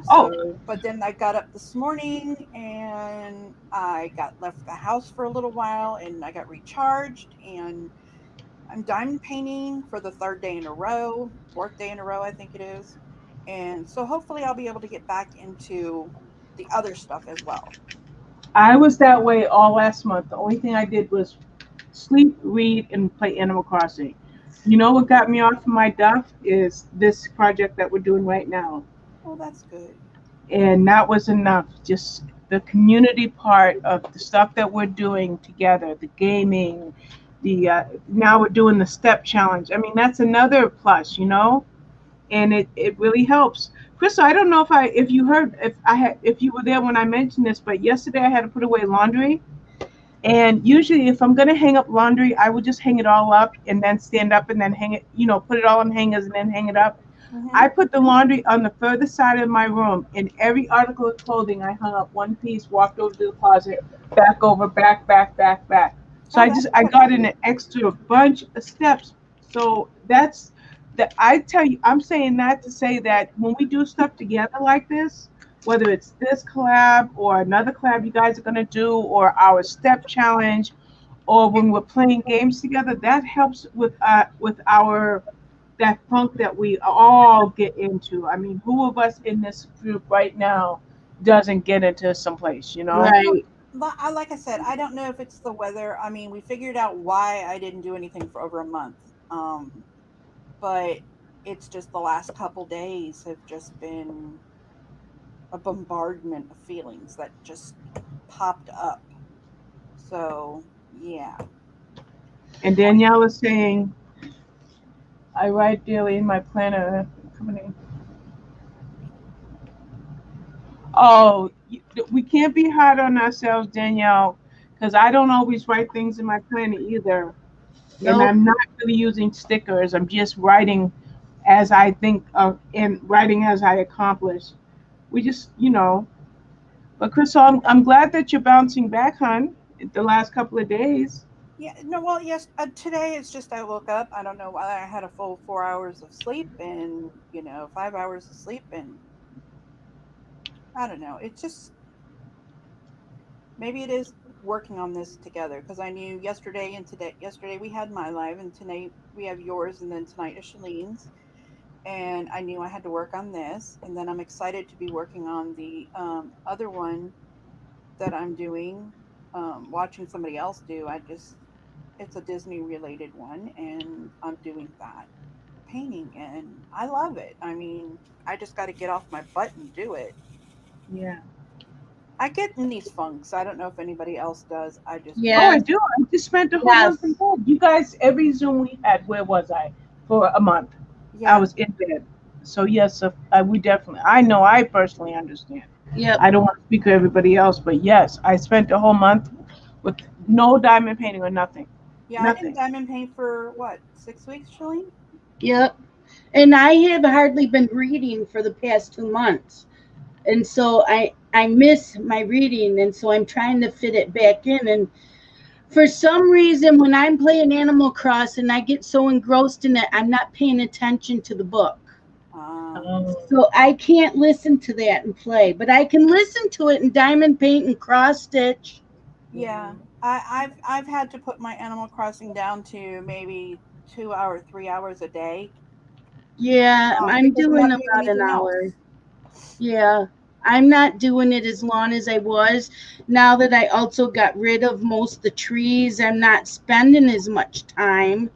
Oh, But then I got up this morning and I got left the house for a little while and I got recharged and I'm diamond painting for the third day in a row, fourth day in a row, I think it is. And so hopefully I'll be able to get back into the other stuff as well. I was that way all last month. The only thing I did was sleep, read, and play Animal Crossing. You know what got me off of my duff is this project that we're doing right now. Oh, that's good. And that was enough. Just the community part of the stuff that we're doing together, the gaming, the now we're doing the step challenge. I mean, that's another plus, and it really helps. Crystal, I don't know if you heard if you were there when I mentioned this, but yesterday I had to put away laundry. And usually, if I'm gonna hang up laundry, I would just hang it all up and then stand up and then hang it, put it all on hangers and then hang it up. Mm-hmm. I put the laundry on the further side of my room, and every article of clothing I hung up one piece, walked over to the closet, back over, back, back, back, back. So Oh, I that's got good. in an extra bunch of steps. So that's that. I tell you, I'm saying that to say that when we do stuff together like this, whether it's this collab or another collab you guys are gonna do, or our step challenge, or when we're playing games together, that helps with our that funk that we all get into. I mean, who of us in this group right now doesn't get into someplace? I don't. Right. Like I said, I don't know if it's the weather. I mean, we figured out why I didn't do anything for over a month. But it's just the last couple days have just been a bombardment of feelings that just popped up. So Yeah. And Danielle is saying, I write daily in my planner. Oh, we can't be hard on ourselves, Danielle, because I don't always write things in my planner either. And Nope. I'm not really using stickers. I'm just writing as I think of and writing as I accomplish. We just, But Chrystal, I'm glad that you're bouncing back, hon, the last couple of days. Yeah, no, well, yes, today it's just I woke up. I don't know why I had a full 4 hours of sleep and, 5 hours of sleep. And I don't know. It's just, maybe it is working on this together because I knew yesterday we had my live and tonight we have yours and then tonight is Shalene's. And I knew I had to work on this. And then I'm excited to be working on the other one that I'm doing, watching somebody else do. It's a Disney related one, and I'm doing that painting, and I love it. I mean, I just got to get off my butt and do it. Yeah. I get in these funks. I don't know if anybody else does. I just Oh, I Yes. do. I just spent the whole Yes. month in bed. You guys, every Zoom we had, where was I? For a month. yeah. I was in bed. So, yes, we definitely, I personally understand. Yep. I don't want to speak for everybody else, but yes, I spent the whole month with no diamond painting or nothing. Yeah, I didn't Nothing. diamond paint for what, 6 weeks, Shelleen? Yep. And I have hardly been reading for the past 2 months. And so I miss my reading, and so I'm trying to fit it back in. And for some reason, when I'm playing Animal Crossing, I get so engrossed in it, I'm not paying attention to the book. Oh. So I can't listen to that and play, but I can listen to it in diamond paint and cross stitch. Yeah, I've had to put my Animal Crossing down to maybe 2 hour, 3 hours a day Yeah, I'm because I'm doing not doing about an anything hour. else. Yeah, I'm not doing it as long as I was. Now that I also got rid of most of the trees, I'm not spending as much time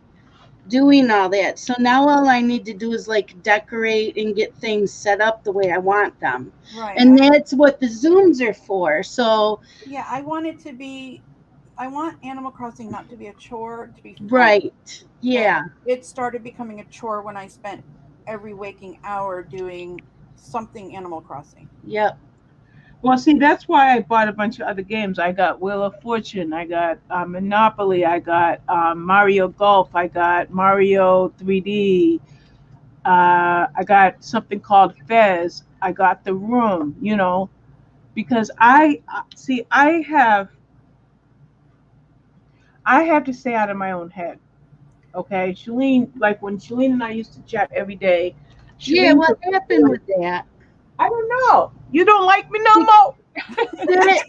doing all that. So now all I need to do is like decorate and get things set up the way I want them. Right. And that's what the Zooms are for. So, Yeah, I want it to be. I want Animal Crossing not to be a chore, to be fun. right. And Yeah. it started becoming a chore when I spent every waking hour doing something Animal Crossing. Yep. Well, see, that's why I bought a bunch of other games. I got Wheel of Fortune, I got Monopoly, I got Mario Golf, I got Mario 3D, I got something called Fez, I got The Room, because see, I have to stay out of my own head. Okay, Shelleen, like when Shelleen and I used to chat every day, Yeah, Shelleen what could, happened with that? I don't know. You don't like me no more. That,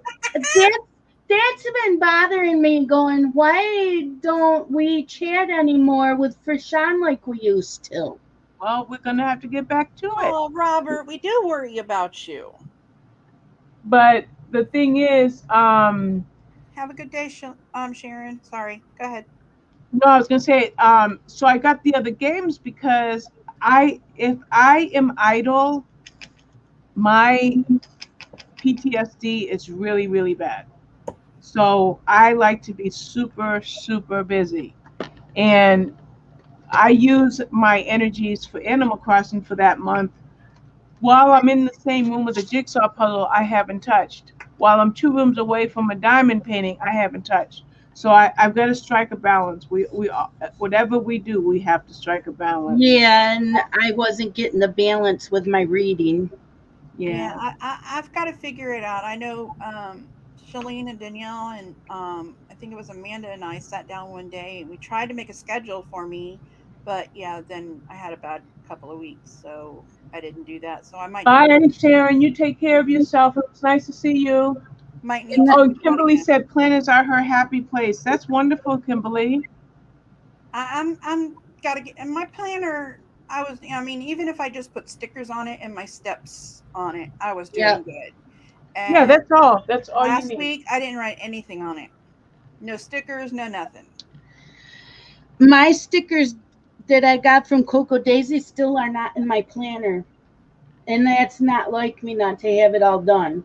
that that's been bothering me going, why don't we chat anymore with Frishawn like we used to? Well, we're gonna have to get back to it. Oh, Robert, we do worry about you. But the thing is, Have a good day, Sharon. Sorry. Go ahead. no, I was gonna say, so I got the other games because if I am idle, my PTSD is really, really bad. So I like to be super, super busy. And I use my energies for Animal Crossing for that month. While I'm in the same room with a jigsaw puzzle, I haven't touched. While I'm 2 rooms away from a diamond painting, I haven't touched. So I've got to strike a balance. We whatever we do, we have to strike a balance. Yeah, and I wasn't getting the balance with my reading. Yeah, Yeah. I've got to figure it out. I know Shalene and Danielle and I think it was Amanda and I sat down one day and we tried to make a schedule for me, but yeah, then I had a bad couple of weeks, so I didn't do that. So I Bye, Sharon. You take care of yourself. It was nice to see you. might need And to Oh, do that Kimberly again. said planets are her happy place. That's wonderful, Kimberly. I'm gotta get in my planner. I mean, even if I just put stickers on it and my steps on it, I was yeah, doing good. Yeah, And that's all. That's all you last need. week I didn't write anything on it. No stickers, no nothing. my stickers that I got from Coco Daisy still are not in my planner. And that's not like me not to have it all done.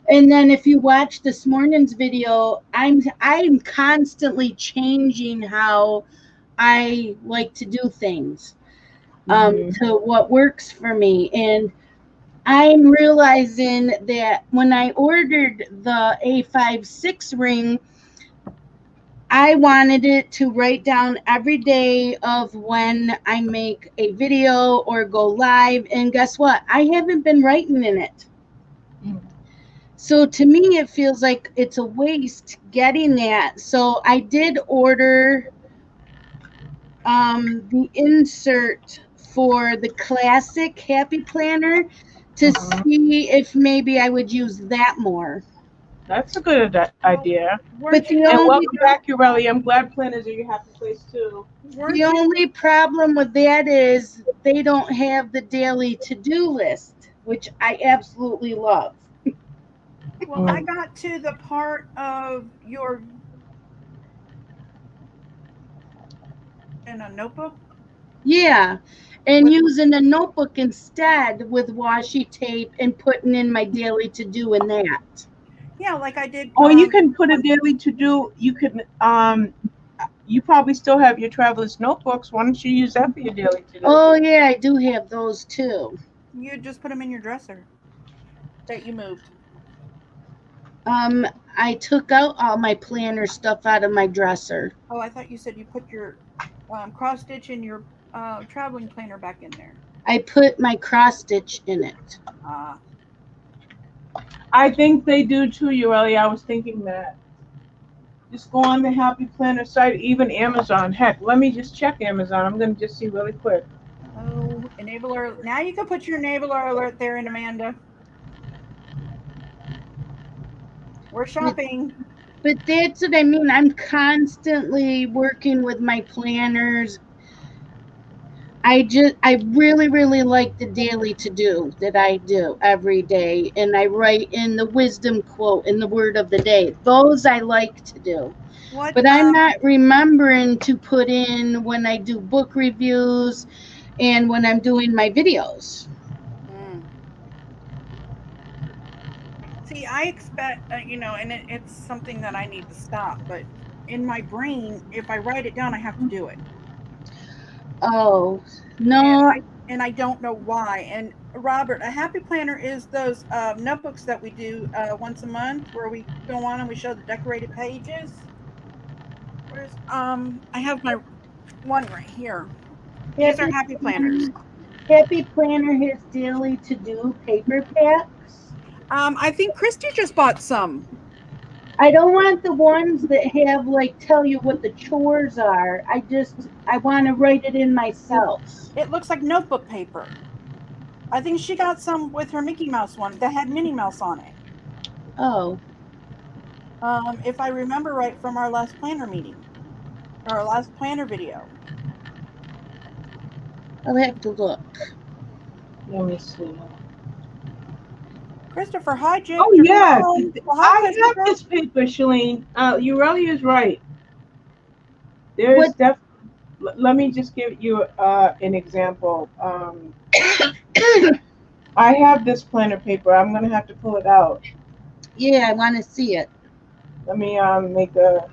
And then if you watch this morning's video, I'm constantly changing how I like to do things to what works for me. And I'm realizing that when I ordered the A56 ring, I wanted it to write down every day of when I make a video or go live. And guess what? I haven't been writing in it. So to me, it feels like it's a waste getting that. So I did order the insert for the classic Happy Planner to see if maybe I would use that more. That's a good idea. But the And only welcome back, Ureli. I'm glad planners are your happy place too. the only problem with that is they don't have the daily to-do list, which I absolutely love. Well, I got to the part of your in a notebook. Yeah, and using a notebook instead with washi tape and putting in my daily to-do in that. Yeah, like I did. Or you can put a daily to do. You can you probably still have your traveler's notebooks. Why don't you use that for your daily to do? Oh yeah, I do have those too. You just put them in your dresser that you moved. I took out all my planner stuff out of my dresser. Oh, I thought you said you put your cross stitch and your traveling planner back in there. I put my cross stitch in it. I think they do too, Ureli. I was thinking that. Just go on the Happy Planner site, even Amazon. Heck, let me just check Amazon. I'm going to just see really quick. Oh, enabler. Now you can put your enabler alert there in Amanda. We're shopping. But that's what I mean. I'm constantly working with my planners. I really like the daily to do that I do every day. And I write in the wisdom quote and the word of the day. Those I like to do. What? But I'm not remembering to put in when I do book reviews and when I'm doing my videos. See, I expect, and it's something that I need to stop. But in my brain, if I write it down, I have to do it. Oh, no. And I don't know why. And Robert, a Happy Planner is those notebooks that we do once a month where we go on and we show the decorated pages. Where's I have my one right here. These are Happy Planners. Happy Planner has daily to do paper packs. I think Christy just bought some. I don't want the ones that have tell you what the chores are. I want to write it in myself. It looks like notebook paper. I think she got some with her Mickey Mouse one that had Minnie Mouse on it. Oh. If I remember right from our last planner meeting, or our last planner video. I'll have to look. Let me see. Christopher, hi, Jake. Oh, yeah. Hi, I have this paper, Shelleen. Ureli is right. There is definitely. Let me just give you an example. I have this planner paper. I'm going to have to pull it out. Yeah, I want to see it. Let me make a.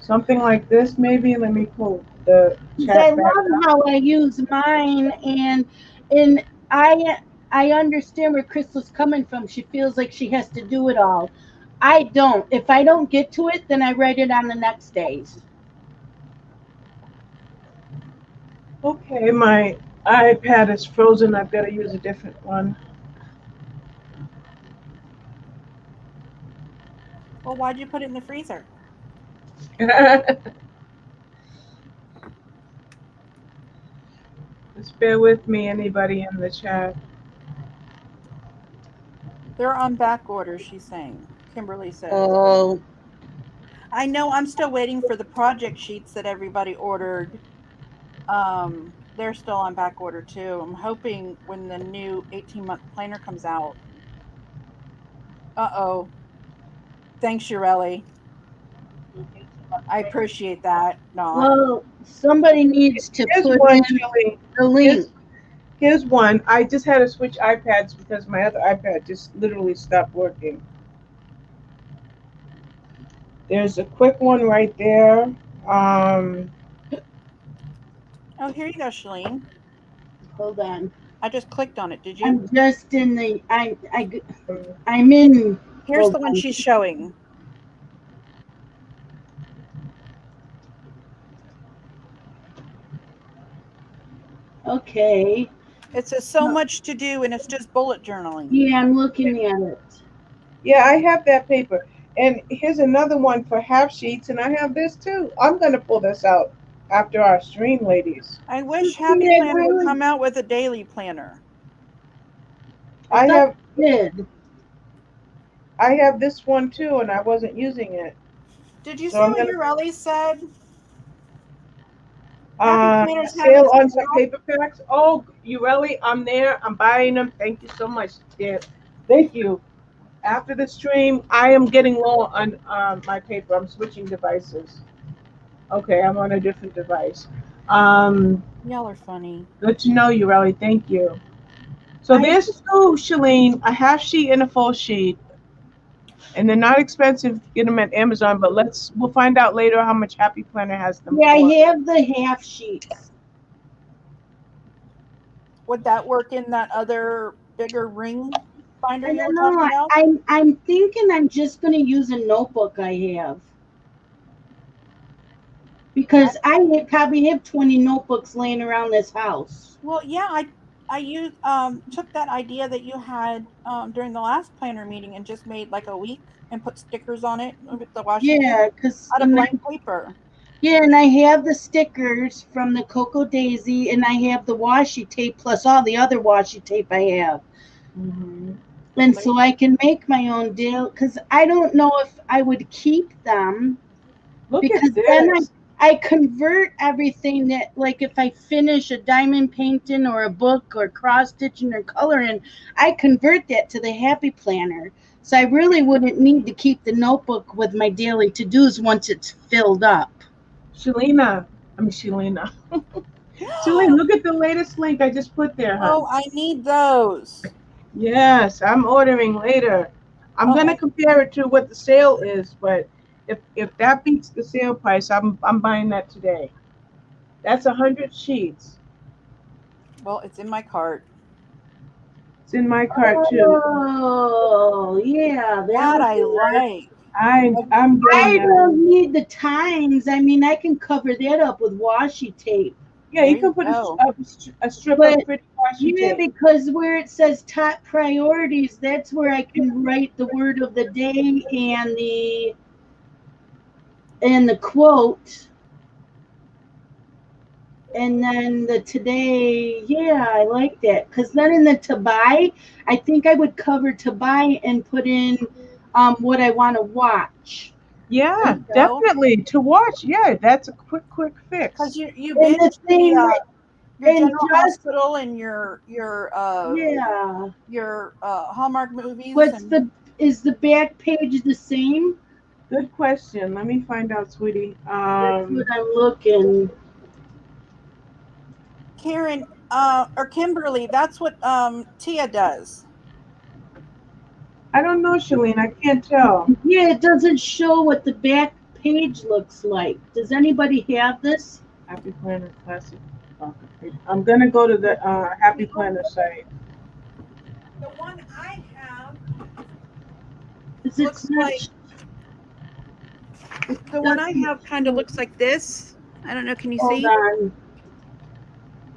Something like this, maybe. Let me pull the chat I back love up. how I use mine, and I understand where Chrystal's coming from. She feels like she has to do it all. I don't. If I don't get to it, then I write it on the next days. Okay, my iPad is frozen. I've got to use a different one. Well, why'd you put it in the freezer? Just bear with me, anybody in the chat. They're on back order, she's saying. Kimberly says. Oh. I know, I'm still waiting for the project sheets that everybody ordered. They're still on back order too. I'm hoping when the new 18-month planner comes out. Uh-oh. Thanks, Ureli. I appreciate that. No. Well, somebody needs to Here's put one, in Julie. the link. Here's one. I just had to switch iPads because my other iPad just literally stopped working. There's a quick one right there. Oh, here you go, Shelleen. Hold on. I just clicked on it. Did you? I'm just in the I'm in. Here's hold the one on. she's showing. Okay. It says so much to do, and it's just bullet journaling. Yeah, I'm looking at it. Yeah, I have that paper. And here's another one for half sheets, and I have this too. I'm gonna pull this out after our stream, ladies. I wish Happy Yeah, Planner would really. come out with a daily planner. I have Did. I have this one too, and I wasn't using it. Did you So see I'm what gonna Ureli said? Happy Planner's having sale on some sale. paper packs. Oh, you really? I'm there. I'm buying them. Thank you so much, dear. Thank you. After the stream, I am getting low on my paper. I'm switching devices. Okay, I'm on a different device. Y'all are funny. Good to know you, Relly. Thank you. So there's two, Shelleen, a half sheet and a full sheet. And they're not expensive. Get them at Amazon, but we'll find out later how much Happy Planner has them Yeah, for. I have the half sheets. Would that work in that other bigger ring binder I you were don't talking know. about? I'm thinking I'm just gonna use a notebook I have. Because I probably have 20 notebooks laying around this house. Well, yeah, I used took that idea that you had during the last planner meeting and just made like a week and put stickers on it with the washi tape Yeah, because out of blank paper. yeah, and I have the stickers from the Cocoa Daisy, and I have the washi tape plus all the other washi tape I have. Mm-hmm. And so I can make my own deal because I don't know if I would keep them. Look Because at this. then I convert everything that, like if I finish a diamond painting or a book or cross stitching or coloring, I convert that to the Happy Planner. So I really wouldn't need to keep the notebook with my daily to-dos once it's filled up. Shelena. Shelena, look at the latest link I just put there, huh? Oh, I need those. Yes, I'm ordering later. I'm gonna compare it to what the sale is, but if that beats the sale price, I'm buying that today. That's 100 sheets. Well, it's in my cart. It's in my cart too. Oh, yeah, That I like. I'm I getting don't need the times. I mean, I can cover that up with washi tape. Yeah, you can put a strip But of pretty washi yeah, tape. because where it says top priorities, that's where I can write the word of the day and the quote. And then the today, yeah, I like that. Because then in the to buy, I think I would cover to buy and put in what I want to watch. Yeah, definitely to watch. Yeah, that's a quick fix. Because you And binge the thing, your and General just Hospital and your Hallmark movies. Is the back page the same? Good question. Let me find out, sweetie. That's what I'm looking. Karen or Kimberly, that's what Tia does. I don't know, Shelleen. I can't tell. Yeah, it doesn't show what the back page looks like. Does anybody have this? Happy Planner Classic. I'm gonna go to the Happy Planner site. The one I have looks like the one I have kind of looks like this. I don't know. Can you see? Hold on.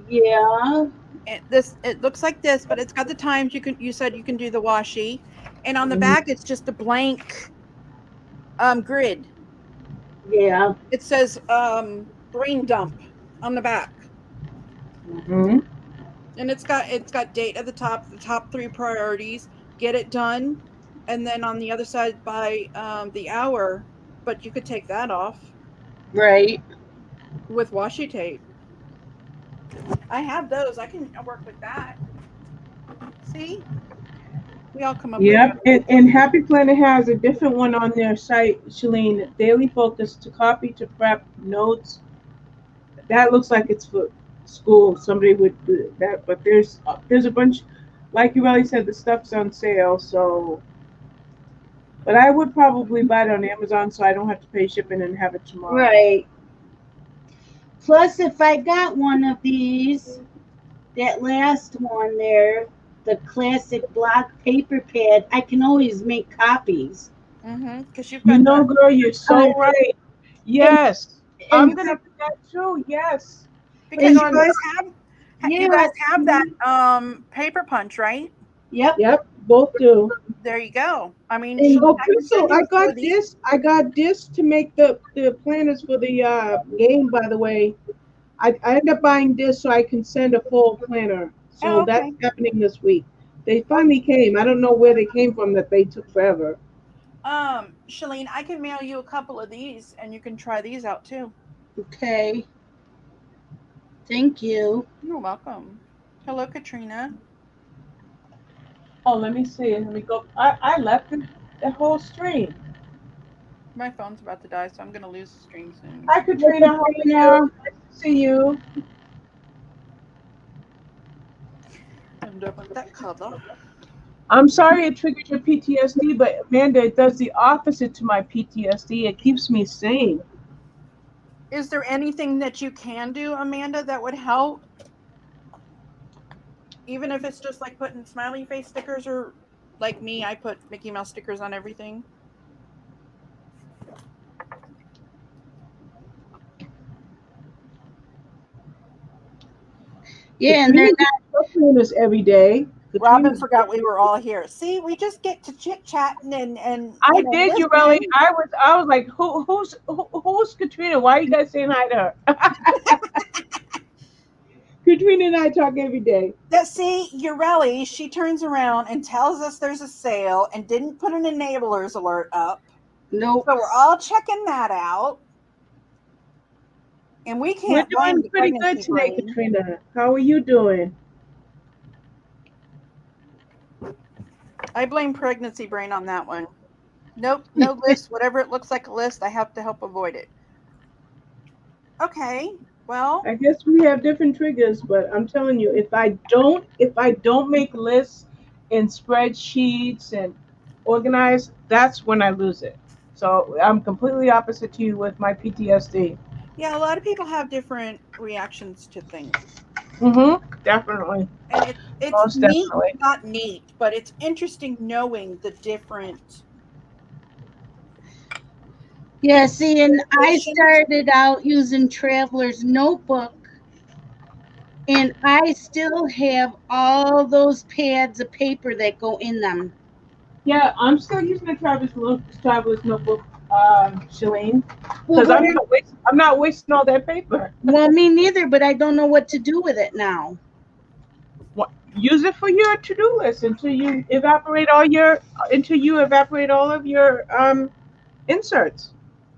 Yeah. It looks like this, but it's got the times you said you can do the washi, and on the back it's just a blank grid. Yeah. It says brain dump on the back. Mm-hmm. And it's got date at the top 3 priorities, get it done, and then on the other side by the hour, but you could take that off. Right. With washi tape. I have those. I can work with that. See? We all come up Yep, and Happy Planner has a different one on their site, Shelleen. Daily focus to copy to prep notes. That looks like it's for school, somebody would do that. But there's a bunch, like you already said, the stuff's on sale. So, but I would probably buy it on Amazon so I don't have to pay shipping and have it tomorrow. Right. Plus, if I got one of these, that last one there, the classic block paper pad, I can always make copies. Because you've You got know, that. girl, you're so right. Yes, I'm And gonna do that too. Yes. Because and you Frishawn, guys you yeah, guys have that paper punch, right? yep. yep, both do. There you go. I mean, And Oh, Shelleen, I can Crystal, send you a few of these. I got this to make the planners for the game. By the way, I ended up buying this so I can send a full planner. Oh, So that's okay. happening this week. They finally came. I don't know where they came from that they took forever. Shelleen, I can mail you a couple of these, and you can try these out too. Okay. Thank you. You're welcome. Hello, Katrina. Oh, let me see. Let me go. I left the whole stream. My phone's about to die, so I'm gonna lose the stream soon. Hi, Katrina. How are you? Nice to see you. And open that cover. I'm sorry it triggered your PTSD, but Amanda, it does the opposite to my PTSD. It keeps me sane. Is there anything that you can do, Amanda, that would help? Even if it's just like putting smiley face stickers, or like me, I put Mickey Mouse stickers on everything. Yeah, and they're Katrina gets doing this every day. Robin Katrina's forgot we were all here. See, we just get to chit chatting and I did, you really. listen. I was like, who's Katrina? Why are you guys saying hi to her? Katrina and I talk every day. See, Ureli, she turns around and tells us there's a sale and didn't put an enablers alert up. nope. So we're all checking that out. And we We're can't blame doing the pretty good pregnancy today, brain. Katrina. How are you doing? I blame pregnancy brain on that one. Nope, no list. Whatever it looks like a list, I have to help avoid it. Okay, well, I guess we have different triggers, but I'm telling you, if I don't make lists and spreadsheets and organize, that's when I lose it. So I'm completely opposite to you with my PTSD. yeah, a lot of people have different reactions to things. Definitely. And it's Most neat, definitely. not neat, but it's interesting knowing the different. Yeah, see, and I Variations. started out using Traveler's Notebook, and I still have all those pads of paper that go in them. Yeah, I'm still using the Traveler's Notebook, Shelleen, Well, because I'm not wasting all that paper. well, me neither, but I don't know what to do with it now. Use it for your to-do list until you evaporate all of your inserts.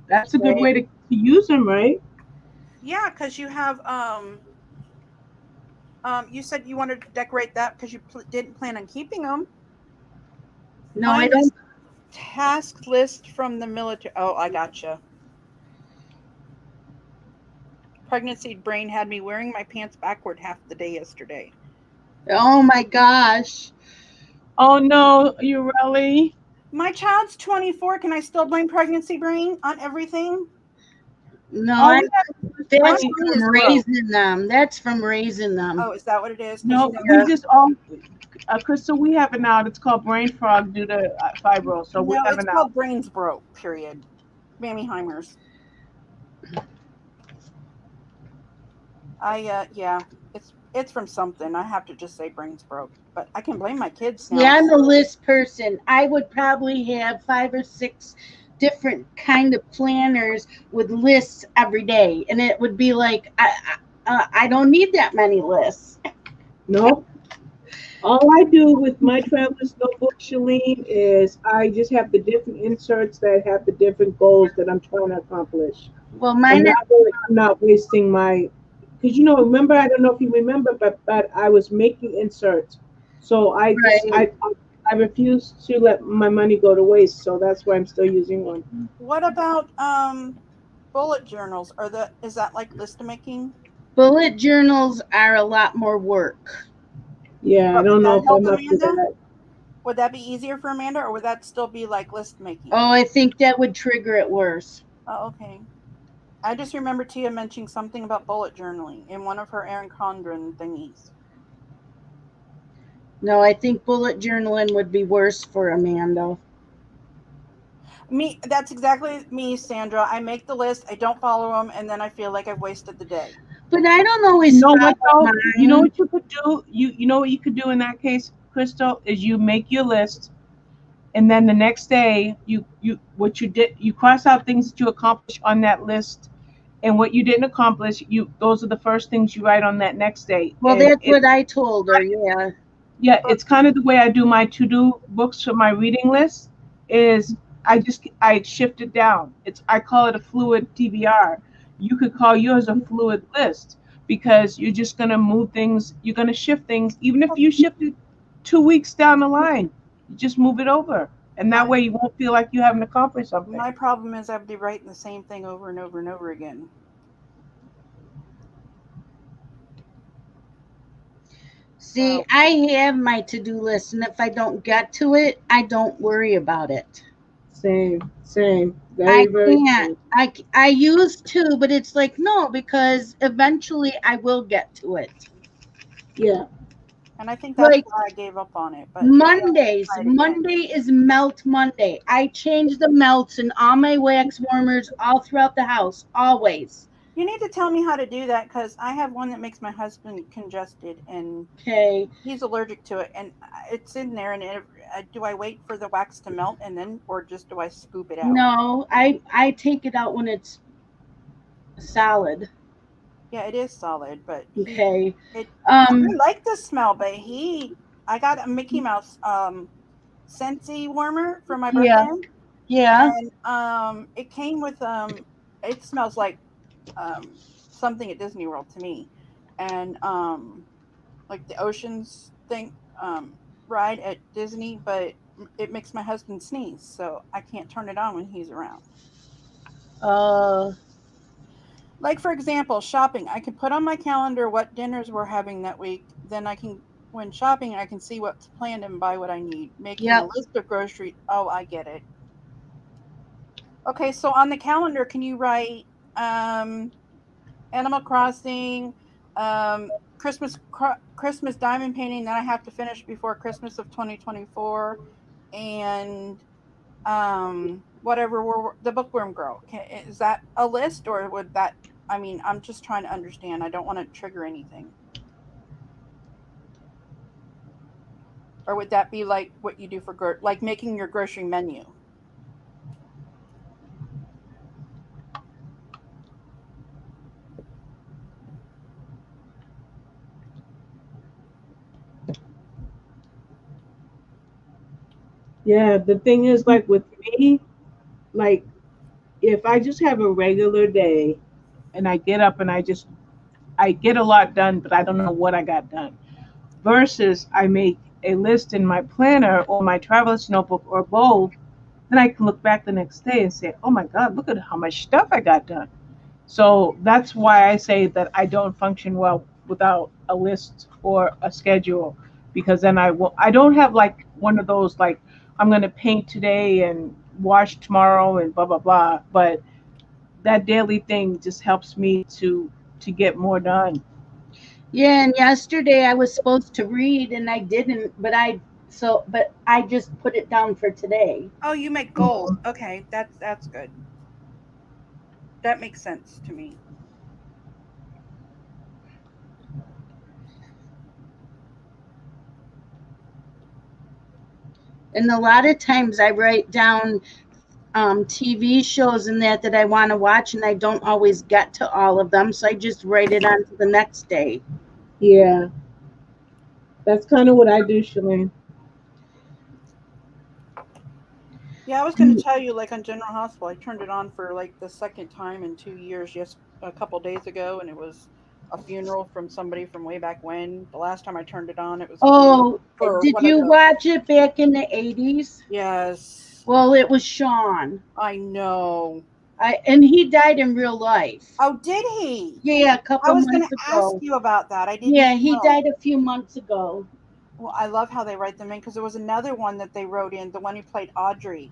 That's a good way to use them, right? Yeah, because you have you said you wanted to decorate that because you didn't plan on keeping them. No, I Find don't. this task list from the military. Oh, I gotcha. Pregnancy brain had me wearing my pants backward half the day yesterday. Oh my gosh. Oh no, you really? My child's 24. Can I still blame pregnancy brain on everything? No, All we that's have Mine from is raising them. That's from raising them. Oh, is that what it is? 'Cause no, you know, we just all Crystal, we have it now. It's called brain fog due to fibro. So we no, have it's it now. called brains broke. Period. Mammy-Heimers. Yeah, it's from something. I have to just say brains broke, but I can blame my kids now. Yeah, I'm a list person. I would probably have 5 or 6 different kind of planners with lists every day, and it would be like I don't need that many lists. No. All I do with my Traveler's Notebook, Shelleen, is I just have the different inserts that have the different goals that I'm trying to accomplish. Well, I'm mine are not wasting my, because remember, I don't know if you remember, but I was making inserts, so right. I refuse to let my money go to waste. So that's why I'm still using one. What about bullet journals? Is that like list making? Bullet journals are a lot more work. Yeah, I But would don't know that if help, I'm up to Amanda? that. Would that be easier for Amanda, or would that still be like list making? Oh, I think that would trigger it worse. Oh, okay. I just remember Tia mentioning something about bullet journaling in one of her Erin Condren thingies. No, I think bullet journaling would be worse for Amanda. Me, that's exactly me, Sandra. I make the list, I don't follow them, and then I feel like I've wasted the day. But I don't You always know what follow though? You know mine. what you could do? You know what you could do in that case, Chrystal, is you make your list, and then the next day you what you did, you cross out things that you accomplished on that list, and what you didn't accomplish, you those are the first things you write on that next day. Well, And that's what I told her. Yeah. yeah, it's kind of the way I do my to-do books for my reading list is I shift it down. I call it a fluid TBR. You could call yours a fluid list because you're just gonna move things, you're gonna shift things, even if you shift it 2 weeks down the line, you just move it over. And My that way you won't feel like you haven't accomplished something. my problem is I'd be writing the same thing over and over and over again. See, So I have my to-do list, and if I don't get to it, I don't worry about it. Same. I Very, very can't. same. I used to, but it's like no, because eventually I will get to it. Yeah. and I think that's Like why I gave up on it, but maybe I'll Mondays. try it again. Monday is Melt Monday. I change the melts in all my wax warmers all throughout the house, always. You need to tell me how to do that because I have one that makes my husband congested and Okay. he's allergic to it, and it's in there. And do I wait for the wax to melt and then, or just do I scoop it out? No, I take it out when it's solid. Yeah, it is solid, but Okay. it Um. I like the smell, but I got a Mickey Mouse Scentsy warmer for my birthday, Yeah. Yeah. and it came with it smells like something at Disney World to me, and like the oceans thing ride at Disney, but it makes my husband sneeze, so I can't turn it on when he's around. Uh. Like for example, shopping. I can put on my calendar what dinners we're having that week. Then I can, when shopping, I can see what's planned and buy what I need. Making a Yep. list of groceries. Oh, I get it. Okay, so on the calendar, can you write um, Animal Crossing, Christmas Christmas diamond painting that I have to finish before Christmas of 2024, and whatever the Bookworm Girl. Is that a list, or would that? I mean, I'm just trying to understand. I don't want to trigger anything. Or would that be like what you do for like making your grocery menu? Yeah, the thing is like with me, like if I just have a regular day and I get up and I get a lot done, but I don't know what I got done. Versus I make a list in my planner or my traveler's notebook or both, then I can look back the next day and say, oh my God, look at how much stuff I got done. So that's why I say that I don't function well without a list or a schedule because then I don't have like one of those like I'm going to paint today and wash tomorrow and blah blah blah, but that daily thing just helps me to get more done. Yeah. And yesterday I was supposed to read, and I didn't. But I just put it down for today. Oh, you make goals. Okay, that's good. That makes sense to me. And a lot of times I write down TV shows and that I want to watch, and I don't always get to all of them, so I just write it on to the next day. Yeah, that's kind of what I do, Shalene. Yeah, I was going to tell you, like on General Hospital, I turned it on for like the second time in 2 years, just a couple days ago, and it was a funeral from somebody from way back when. The last time I turned it on, it was a funeral Oh, for did one of you the. watch it back in the 80s? Yes, Well, it was Sean. I know. And he died in real life. Oh, did he? Yeah, a I couple was going months to ask ago. you about that. I didn't Yeah, he know. died a few months ago. Well, I love how they write them in because there was another one that they wrote in, the one who played Audrey,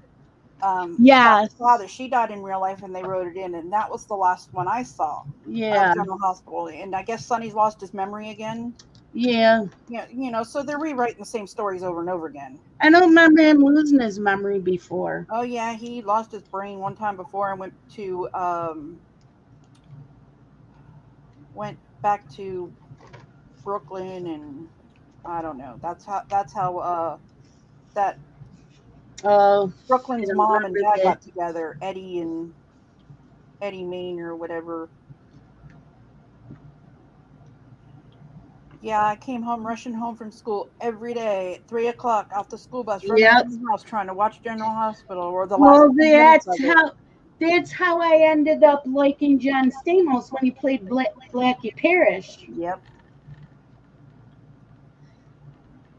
Yes. Scott's father. She died in real life, and they wrote it in, and that was the last one I saw Yeah. of General Hospital. And I guess Sonny's lost his memory again. Yeah. Yeah, so they're rewriting the same stories over and over again. I don't remember him losing his memory before. Oh yeah, he lost his brain one time before and went back to Brooklyn, and I don't know. That's how that Oh, I Brooklyn's don't mom and remember dad that. got together, Eddie Main or whatever. Yeah, I came home rushing home from school every day at 3 o'clock off the school bus, running Yep. to the house trying to watch General Hospital or the last Well, 10 minutes of it. that's how I ended up liking John Stamos when he played Blackie Parrish. Yep.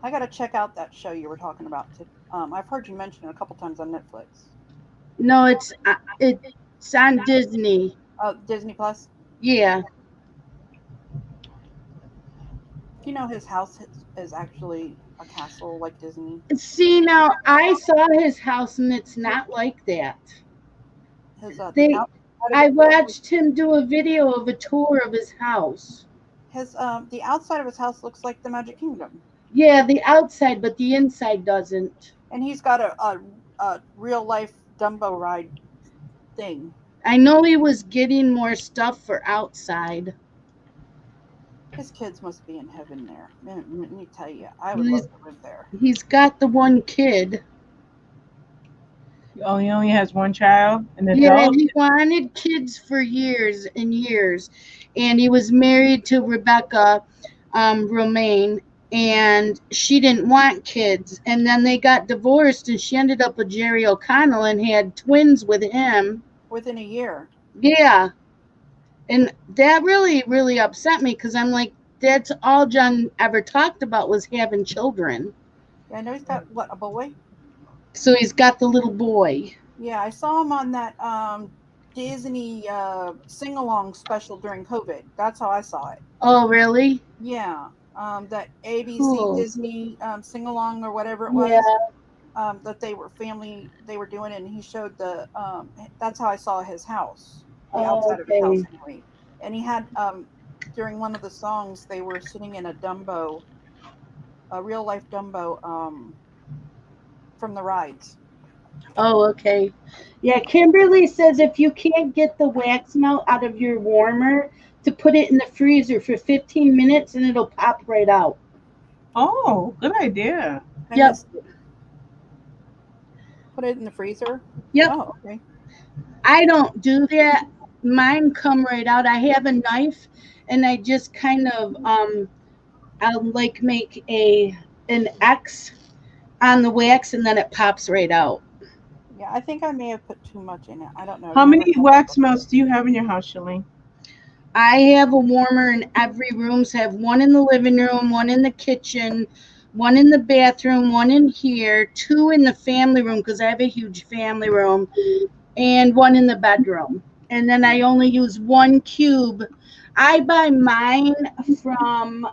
I got to check out that show you were talking about. I've heard you mention it a couple times on Netflix. No, it's on Disney. Oh, Disney Plus. Yeah. Do you know his house is actually a castle like Disney? See, now I saw his house and it's not like that. His the They, outside I of watched him do a video of a tour of his house. the outside of his house looks like the Magic Kingdom, Yeah, the outside, but the inside doesn't. and he's got a real life Dumbo ride thing. I know he was getting more stuff for outside. His kids must be in heaven there. Let me tell you, I would love to live there. He's got the one kid. Oh, he only has one child, an Yeah, adult. he wanted kids for years and years, and he was married to Rebecca Romaine, and she didn't want kids. And then they got divorced, and she ended up with Jerry O'Connell and had twins with him. Within a year. Yeah, and that really, really upset me because I'm like, that's all John ever talked about was having children. Yeah, I know he's got a boy. So he's got the little boy. Yeah, I saw him on that Disney sing along special during COVID. That's how I saw it. Oh, really? Yeah, that ABC Cool. Disney sing along or whatever it Yeah. was. That they were doing it, and he showed that's how I saw his house, the outside of his house anyway. And he had during one of the songs they were sitting in a real life Dumbo from the rides. Oh, okay. Yeah, Kimberly says if you can't get the wax melt out of your warmer, to put it in the freezer for 15 minutes and it'll pop right out. Oh, good idea. Yep. Put it in the freezer? Yep. Oh, okay. I don't do that. Mine come right out. I have a knife and I just kind of I'll like make an X on the wax and then it pops right out. Yeah, I think I may have put too much in it. I don't know. How many wax melts do you have in your house, Shelleen? I have a warmer in every room. So I have one in the living room, one in the kitchen, one in the bathroom, one in here, two in the family room because I have a huge family room, and one in the bedroom. And then I only use one cube. I buy mine from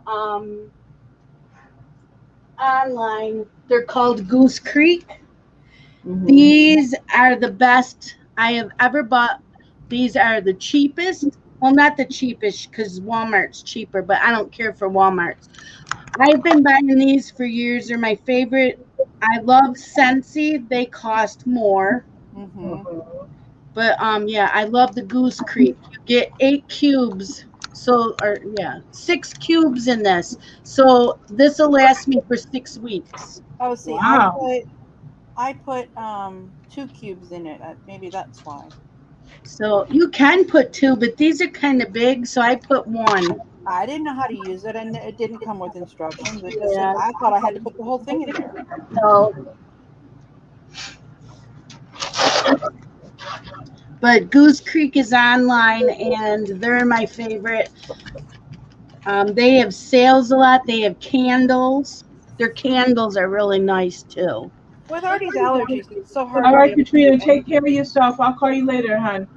online. They're called Goose Creek. Mm-hmm. These are the best I have ever bought. These are the cheapest. Well, not the cheapest because Walmart's cheaper, but I don't care for Walmart's. I've been buying these for years. They're my favorite. I love Scentsy. They cost more. Mm-hmm. But yeah, I love the Goose Creek. You get 8 cubes. 6 cubes in this. So this will last me for 6 weeks. Oh, see, Wow. I put 2 cubes in it. Maybe that's why. So you can put 2, but these are kind of big, so I put 1. I didn't know how to use it, and it didn't come with instructions. It just Yeah. said, I thought I had to put the whole thing in there. So, but Goose Creek is online, and they're my favorite. They have sales a lot. They have candles. Their candles are really nice too. With Artie's allergies, it's so hard. All right, Katrina, take care of yourself. I'll call you later, hon.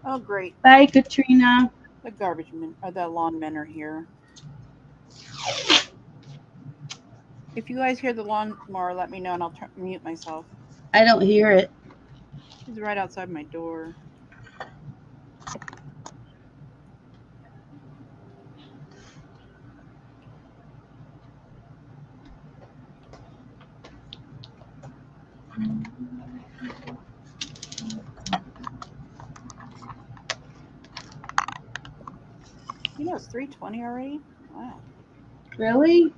Oh, great. Bye, Katrina. The garbage men or the lawn men are here. If you guys hear the lawnmower, let me know and I'll mute myself. I don't hear it. He's right outside my door. You know, it's 3:20 already. Wow, Really?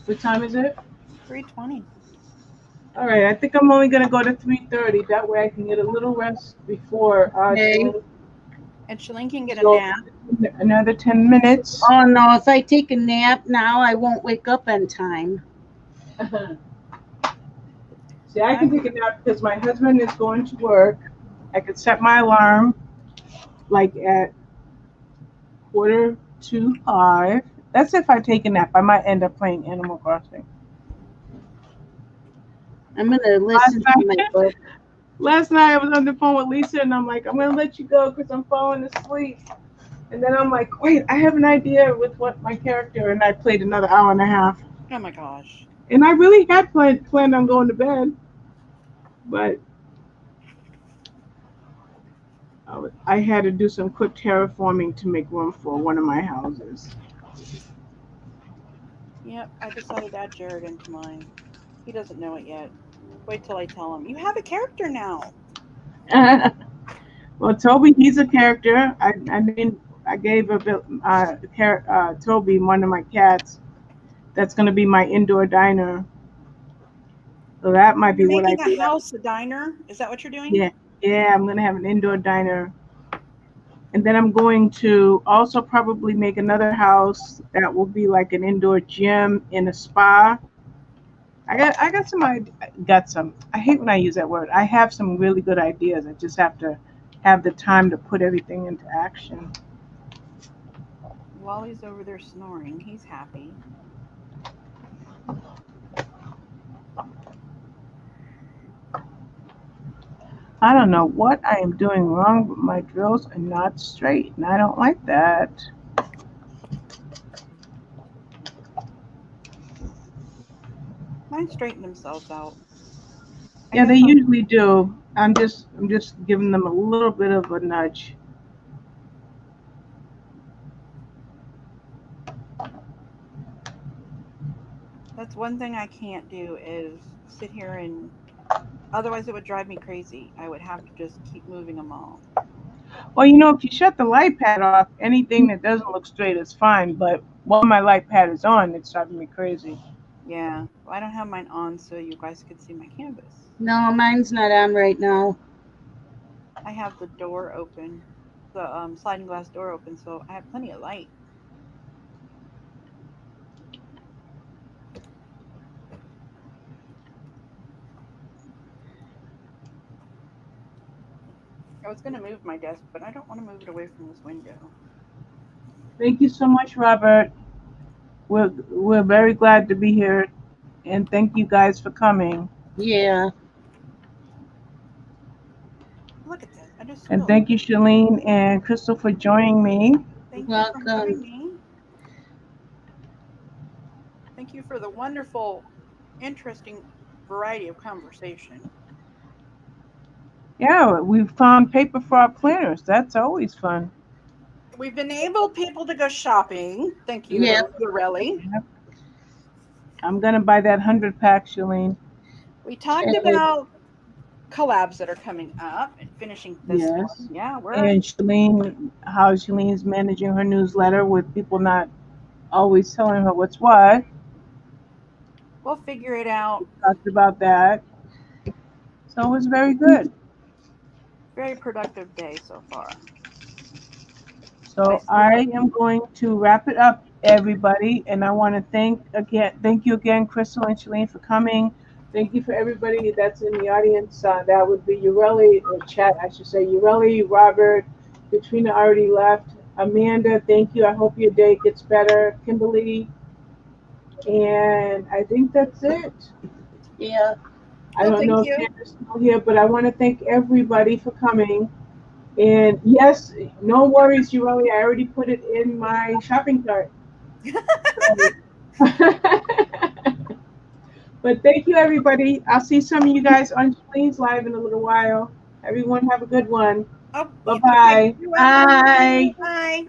What time is it? 3:20. All right, I think I'm only gonna go to 3:30. That way I can get a little rest before Okay. Shelleen. And Shelleen can get a So nap. another 10 minutes. Oh no, if I take a nap now, I won't wake up in time. See, I can take a nap because my husband is going to work. I could set my alarm like at 4:45. That's if I take a nap. I might end up playing Animal Crossing. I'm gonna listen to my book. Last night I was on the phone with Lisa and I'm like, I'm gonna let you go because I'm falling asleep. And then I'm like, wait, I have an idea with what my character, and I played another hour and a half. Oh my gosh. And I really had planned on going to bed, but I had to do some quick terraforming to make room for one of my houses. Yep, I decided to add Jared into mine. He doesn't know it yet. Wait till I tell him. You have a character now. Well, Toby, he's a character. I gave Toby one of my cats. That's going to be my indoor diner. So that might be You're what I making a do. house a diner? Is that what you're doing? Yeah, I'm going to have an indoor diner. And then I'm going to also probably make another house that will be like an indoor gym in a spa. I got some. I hate when I use that word. I have some really good ideas. I just have to have the time to put everything into action. Wally's over there snoring. He's happy. I don't know what I am doing wrong, but my drills are not straight, and I don't like that. Mine straighten themselves out. Yeah, they usually do. I'm just giving them a little bit of a nudge. That's one thing I can't do is sit here and otherwise it would drive me crazy. I would have to just keep moving them all. Well, if you shut the light pad off, anything that doesn't look straight is fine. But while my light pad is on, it's driving me crazy. Yeah. Well, I don't have mine on so you guys could see my canvas. No, mine's not on right now. I have the door open, the sliding glass door open, so I have plenty of light. I was going to move my desk, but I don't want to move it away from this window. Thank you so much, Robert. We're very glad to be here, and thank you guys for coming. Yeah. Look at this. I just And spilled. thank you, Shelleen and Chrystal, for joining me. Thank you for Welcome. having me. Thank you for the wonderful, interesting variety of conversation. Yeah, we found paper for our planners. That's always fun. We've enabled people to go shopping. Thank you, Yeah. Lorelli. I'm going to buy that 100-pack, Shelleen. We talked about collabs that are coming up and finishing this Yes. one. Yeah, And Shelleen, how Shelleen's managing her newsletter with people not always telling her what's what. we'll figure it out. We talked about that. So it was very good. Very productive day so far. So I am going to wrap it up, everybody, and I want to thank you again, Chrystal and Shelleen, for coming. Thank you for everybody that's in the audience. That would be Ureli, or chat, I should say. Ureli, Robert, Katrina already left. Amanda, thank you. I hope your day gets better. Kimberly, and I think that's it. Yeah. I don't know if Sandra's still here, but I want to thank everybody for coming. And yes, no worries, Julie. I already put it in my shopping cart. But thank you, everybody. I'll see some of you guys on Sheleen's Live in a little while. Everyone have a good one. Oh, Bye-bye. okay. You're welcome. Bye. Bye.